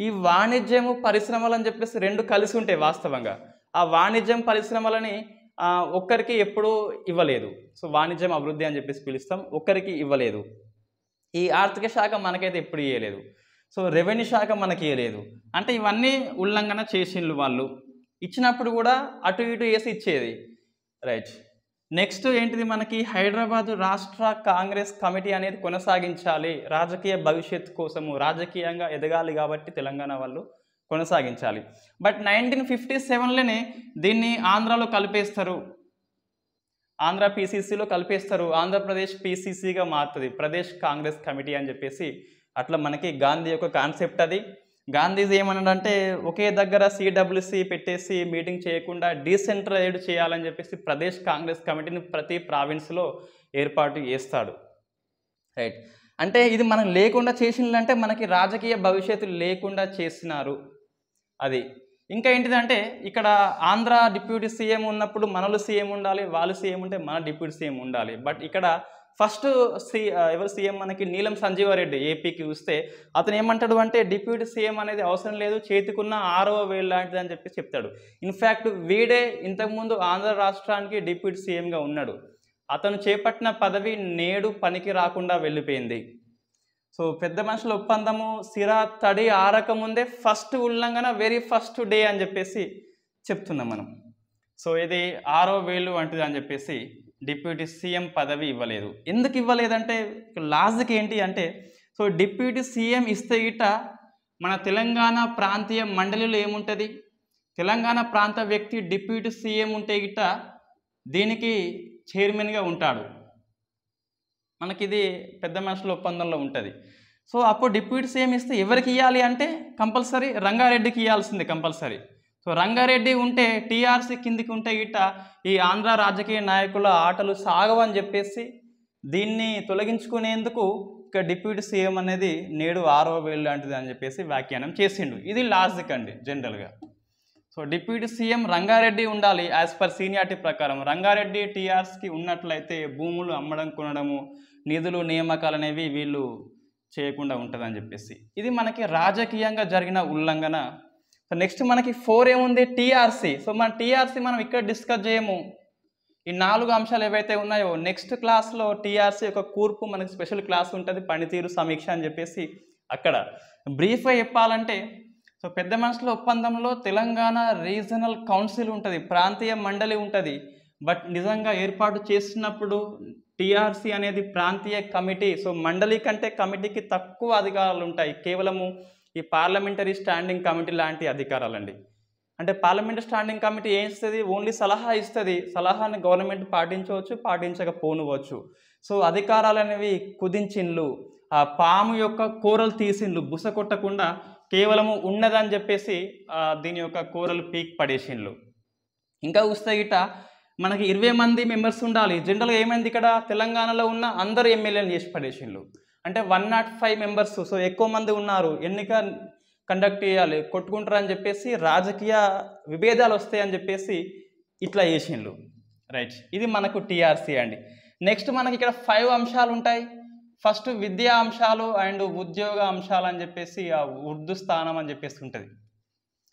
ఈ వాణిజ్యము పరిశ్రమలు అని చెప్పేసి 2 కలిసి ఉంటాయి వాస్తవంగా. ఆ వాణిజ్యం పరిశ్రమలని ఒక్కరికి ఎప్పుడూ ఇవ్వలేదు. సో వాణిజ్యం అభివృద్ధి అని చెప్పేసి పిలుస్తాం, ఒక్కరికి ఇవ్వలేదు. ఈ ఆర్థిక శాఖ మనకైతే ఎప్పుడు ఇవ్వలేదు. సో రెవెన్యూ శాఖ మనకి ఇవ్వలేదు. అంటే ఇవన్నీ ఉల్లంఘన చేసిండ్రు వాళ్ళు. ఇచ్చినప్పుడు కూడా అటు ఇటు వేసి ఇచ్చేది. రైట్. నెక్స్ట్ ఏంటిది మనకి హైదరాబాదు రాష్ట్ర కాంగ్రెస్ కమిటీ అనేది కొనసాగించాలి, రాజకీయ భవిష్యత్తు కోసము, రాజకీయంగా ఎదగాలి కాబట్టి తెలంగాణ వాళ్ళు కొనసాగించాలి. బట్ 1957లోనే దీన్ని ఆంధ్రాలో కలిపేస్తారు. ఆంధ్ర పీసీసీలో కలిపేస్తారు, ఆంధ్రప్రదేశ్ పీసీసీగా మారుతుంది, ప్రదేశ్ కాంగ్రెస్ కమిటీ అని చెప్పేసి. అట్లా మనకి గాంధీ యొక్క కాన్సెప్ట్ అది. గాంధీజీ ఏమన్నాడంటే ఒకే దగ్గర సిడబ్ల్యూసి పెట్టేసి మీటింగ్ చేయకుండా డీసెంట్రలైజ్డ్ చేయాలని చెప్పేసి ప్రదేశ్ కాంగ్రెస్ కమిటీని ప్రతి ప్రావిన్స్లో ఏర్పాటు చేస్తాడు. రైట్. అంటే ఇది మనం లేకుండా చేసిందంటే మనకి రాజకీయ భవిష్యత్తు లేకుండా చేసినారు అది. ఇంకా ఏంటిదంటే ఇక్కడ ఆంధ్ర డిప్యూటీ సీఎం ఉన్నప్పుడు మనలు సీఎం ఉండాలి, వాళ్ళు సీఎం ఉంటే మన డిప్యూటీ సీఎం ఉండాలి. బట్ ఇక్కడ ఫస్ట్ ఎవరు సీఎం మనకి నీలం సంజీవారెడ్డి ఏపీకి చూస్తే అతను ఏమంటాడు అంటే డిప్యూటీ సీఎం అనేది అవసరం లేదు, చేతికున్న 6వ వేలు లాంటిది అని చెప్పి చెప్తాడు. ఇన్ఫ్యాక్ట్ వీడే ఇంతకుముందు ఆంధ్ర రాష్ట్రానికి డిప్యూటీ సీఎంగా ఉన్నాడు. అతను చేపట్టిన పదవి నేడు పనికి రాకుండా వెళ్ళిపోయింది. సో పెద్ద మనుషుల ఒప్పందము సిరా తడి ఆరకముందే ఫస్ట్ ఉల్లంఘన వెరీ ఫస్ట్ డే అని చెప్పేసి చెప్తున్నాం మనం. సో ఇది 6వ వేలు వంటిది అని చెప్పేసి డిప్యూటీ సీఎం పదవి ఇవ్వలేదు. ఎందుకు ఇవ్వలేదంటే లాజిక్ ఏంటి అంటే, సో డిప్యూటీ సీఎం ఇస్తే గిట మన తెలంగాణ ప్రాంతీయ మండలిలో ఏముంటుంది, తెలంగాణ ప్రాంత వ్యక్తి డిప్యూటీ సీఎం ఉంటే గిట దీనికి చైర్మన్గా ఉంటాడు. మనకి ఇది పెద్ద మనుషుల ఒప్పందంలో ఉంటుంది. సో అప్పుడు డిప్యూటీ సీఎం ఇస్తే ఎవరికి ఇవ్వాలి అంటే కంపల్సరీ రంగారెడ్డికి ఇవ్వాల్సిందే కంపల్సరీ. సో రంగారెడ్డి ఉంటే టీఆర్సీ కిందికి ఉంటే గిట్ట ఈ ఆంధ్ర రాజకీయ నాయకుల ఆటలు సాగవని చెప్పేసి దీన్ని తొలగించుకునేందుకు ఇక డిప్యూటీ సీఎం అనేది నేడు 6వ వేలు లాంటిది అని చెప్పేసి వ్యాఖ్యానం చేసిండు. ఇది లాజిక్ అండి జనరల్గా. సో డిప్యూటీ సీఎం రంగారెడ్డి ఉండాలి యాజ్ పర్ సీనియారిటీ ప్రకారం. రంగారెడ్డి టీఆర్ఎస్కి ఉన్నట్లయితే భూములు అమ్మడం కొనడము నిధులు నియామకాలు అనేవి వీళ్ళు చేయకుండా ఉంటుందని చెప్పేసి ఇది మనకి రాజకీయంగా జరిగిన ఉల్లంఘన. సో నెక్స్ట్ మనకి 4 ఏముంది టీఆర్సీ. సో మన టీఆర్సీ మనం ఇక్కడ డిస్కస్ చేయము. ఈ 4 అంశాలు ఏవైతే ఉన్నాయో నెక్స్ట్ క్లాస్లో టీఆర్సీ యొక్క కూర్పు మనకి స్పెషల్ క్లాస్ ఉంటుంది, పనితీరు సమీక్ష అని చెప్పేసి అక్కడ బ్రీఫ్గా చెప్పాలంటే. సో పెద్ద మనుషుల ఒప్పందంలో తెలంగాణ రీజనల్ కౌన్సిల్ ఉంటుంది, ప్రాంతీయ మండలి ఉంటుంది. బట్ నిజంగా ఏర్పాటు చేసినప్పుడు టీఆర్సీ అనేది ప్రాంతీయ కమిటీ. సో మండలి కంటే కమిటీకి తక్కువ అధికారాలు ఉంటాయి, కేవలము ఈ పార్లమెంటరీ స్టాండింగ్ కమిటీ లాంటి అధికారాలండి. అంటే పార్లమెంటరీ స్టాండింగ్ కమిటీ ఏం ఇస్తుంది, ఓన్లీ సలహా ఇస్తుంది. సలహాని గవర్నమెంట్ పాటించవచ్చు, పాటించకపోనువచ్చు. సో అధికారాలు అనేవి కుదించిండ్లు, ఆ పాము యొక్క కూరలు తీసిండ్లు, బుస కొట్టకుండా కేవలము ఉన్నదని చెప్పేసి దీని యొక్క కూరలు పీక్ పడేసిండ్లు. ఇంకా చూస్తే గిట మనకి 20 మంది మెంబర్స్ ఉండాలి. జనరల్గా ఏమైంది ఇక్కడ తెలంగాణలో ఉన్న అందరూ ఎమ్మెల్యేలు చేసి పడేసిండ్లు. అంటే 105 మెంబర్స్. సో ఎక్కువ మంది ఉన్నారు, ఎన్నిక కండక్ట్ చేయాలి, కొట్టుకుంటారని చెప్పేసి రాజకీయ విభేదాలు వస్తాయని చెప్పేసి ఇట్లా చేసిండ్లు. రైట్. ఇది మనకు టీఆర్సీ అండి. నెక్స్ట్ మనకి ఇక్కడ 5 అంశాలు ఉంటాయి. ఫస్ట్ విద్యా అంశాలు అండ్ ఉద్యోగ అంశాలు అని చెప్పేసి ఆ ఉర్దూ స్థానం అని చెప్పేసి ఉంటుంది.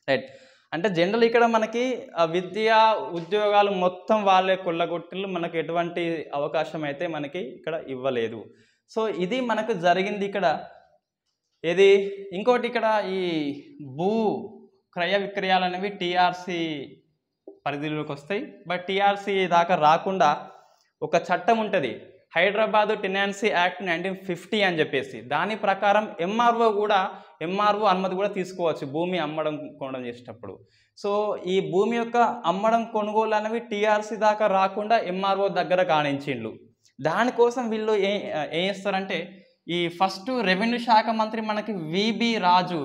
రైట్. అంటే జనరల్ ఇక్కడ మనకి ఆ విద్యా ఉద్యోగాలు మొత్తం వాళ్ళే కొల్లగొట్టిళ్ళు, మనకి ఎటువంటి అవకాశం అయితే మనకి ఇక్కడ ఇవ్వలేదు. సో ఇది మనకు జరిగింది ఇక్కడ. ఏది ఇంకోటి ఇక్కడ ఈ భూ క్రయ విక్రయాలు అనేవి టీఆర్సీ పరిధిలోకి వస్తాయి. బట్ టీఆర్సీ దాకా రాకుండా ఒక చట్టం ఉంటుంది, హైదరాబాదు టెనాన్సీ యాక్ట్ 1950 అని చెప్పేసి. దాని ప్రకారం ఎంఆర్ఓ అనుమతి కూడా తీసుకోవచ్చు భూమి అమ్మడం కొనడం చేసేటప్పుడు. సో ఈ భూమి యొక్క అమ్మడం కొనుగోలు అనేవి టీఆర్సీ దాకా రాకుండా ఎంఆర్ఓ దగ్గర కానించిండ్లు. దానికోసం వీళ్ళు ఏం చేస్తారంటే ఈ ఫస్ట్ రెవెన్యూ శాఖ మంత్రి మనకి విబి రాజు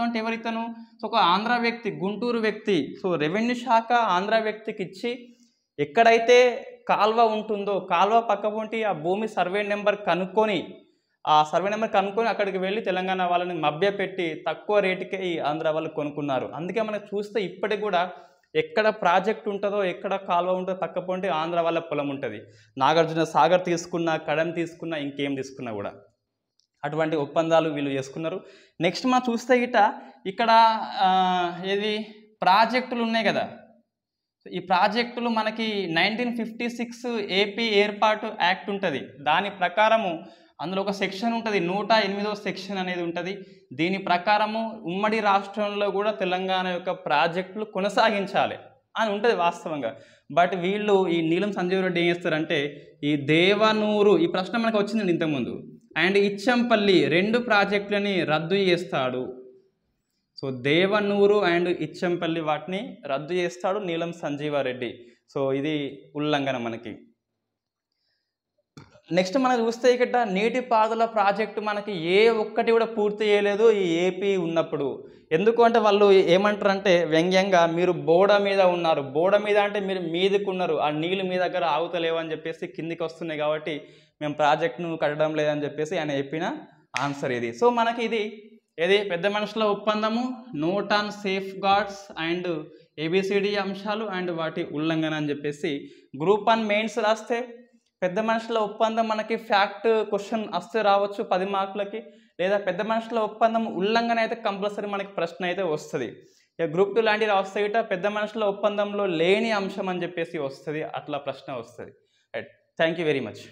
అంటే ఎవరితను, సో ఒక ఆంధ్ర వ్యక్తి, గుంటూరు వ్యక్తి. సో రెవెన్యూ శాఖ ఆంధ్ర వ్యక్తికి ఇచ్చి ఎక్కడైతే కాల్వ ఉంటుందో కాల్వ పక్క పొంటి ఆ భూమి సర్వే నెంబర్ కనుక్కొని అక్కడికి వెళ్ళి తెలంగాణ వాళ్ళని మభ్యపెట్టి తక్కువ రేటుకే ఈ ఆంధ్ర వాళ్ళు కొనుక్కున్నారు. అందుకే మనకు చూస్తే ఇప్పటికి కూడా ఎక్కడ ప్రాజెక్ట్ ఉంటుందో ఎక్కడ కాల్వ ఉంటుందో పక్క పొంటి ఆంధ్ర వాళ్ళ పొలం ఉంటుంది. నాగార్జున సాగర్ తీసుకున్నా, కడెం తీసుకున్నా, ఇంకేం తీసుకున్నా కూడా అటువంటి ఒప్పందాలు వీళ్ళు చేసుకున్నారు. నెక్స్ట్ మనం చూస్తే ఇక్కడ ఏది ప్రాజెక్టులు ఉన్నాయి కదా. ఈ ప్రాజెక్టులు మనకి 1956 ఏపీ ఏర్పాటు యాక్ట్ ఉంటుంది. దాని ప్రకారము అందులో ఒక సెక్షన్ ఉంటుంది, 108వ సెక్షన్ అనేది ఉంటుంది. దీని ప్రకారము ఉమ్మడి రాష్ట్రంలో కూడా తెలంగాణ యొక్క ప్రాజెక్టులు కొనసాగించాలి అని ఉంటుంది వాస్తవంగా. బట్ వీళ్ళు ఈ నీలం సంజీవ్ రెడ్డి ఏం చేస్తారంటే ఈ దేవనూరు, ఈ ప్రశ్న మనకు వచ్చింది ఇంతకుముందు, అండ్ ఇచ్చంపల్లి 2 ప్రాజెక్టులని రద్దు చేస్తాడు. సో దేవనూరు అండ్ ఇచ్చంపల్లి వాటిని రద్దు చేస్తాడు నీలం సంజీవారెడ్డి. సో ఇది ఉల్లంఘన మనకి. నెక్స్ట్ మనం చూస్తే ఇక్కడ నీటిపారుదల ప్రాజెక్టు మనకి ఏ ఒక్కటి కూడా పూర్తి చేయలేదు ఈ ఏపీ ఉన్నప్పుడు. ఎందుకు అంటే వాళ్ళు ఏమంటారంటే వ్యంగ్యంగా, మీరు బోడ మీద ఉన్నారు, బోడ మీద అంటే మీరు మీదకున్నారు, ఆ నీళ్ళు మీ దగ్గర ఆగుతలేవు అని చెప్పేసి కిందికి వస్తున్నాయి కాబట్టి మేము ప్రాజెక్టును కట్టడం లేదని చెప్పేసి ఆయన చెప్పిన ఆన్సర్ ఇది. సో మనకి ఇది పెద్ద మనుషుల ఒప్పందము, note on safeguards and A B C D అంశాలు అండ్ వాటి ఉల్లంఘన అని చెప్పేసి గ్రూప్ 1 మెయిన్స్ రాస్తే పెద్ద మనుషుల ఒప్పందం మనకి ఫ్యాక్ట్ క్వశ్చన్ వస్తే రావచ్చు 10 మార్కులకి, లేదా పెద్ద మనుషుల ఒప్పందం ఉల్లంఘన అయితే కంపల్సరీ మనకి ప్రశ్న అయితే వస్తుంది. ఇక గ్రూప్ 2 లాంటివి రాస్తే ఇట పెద్ద మనుషుల ఒప్పందంలో లేని అంశం అని చెప్పేసి వస్తుంది, అట్లా ప్రశ్న వస్తుంది. Right, thank you very much.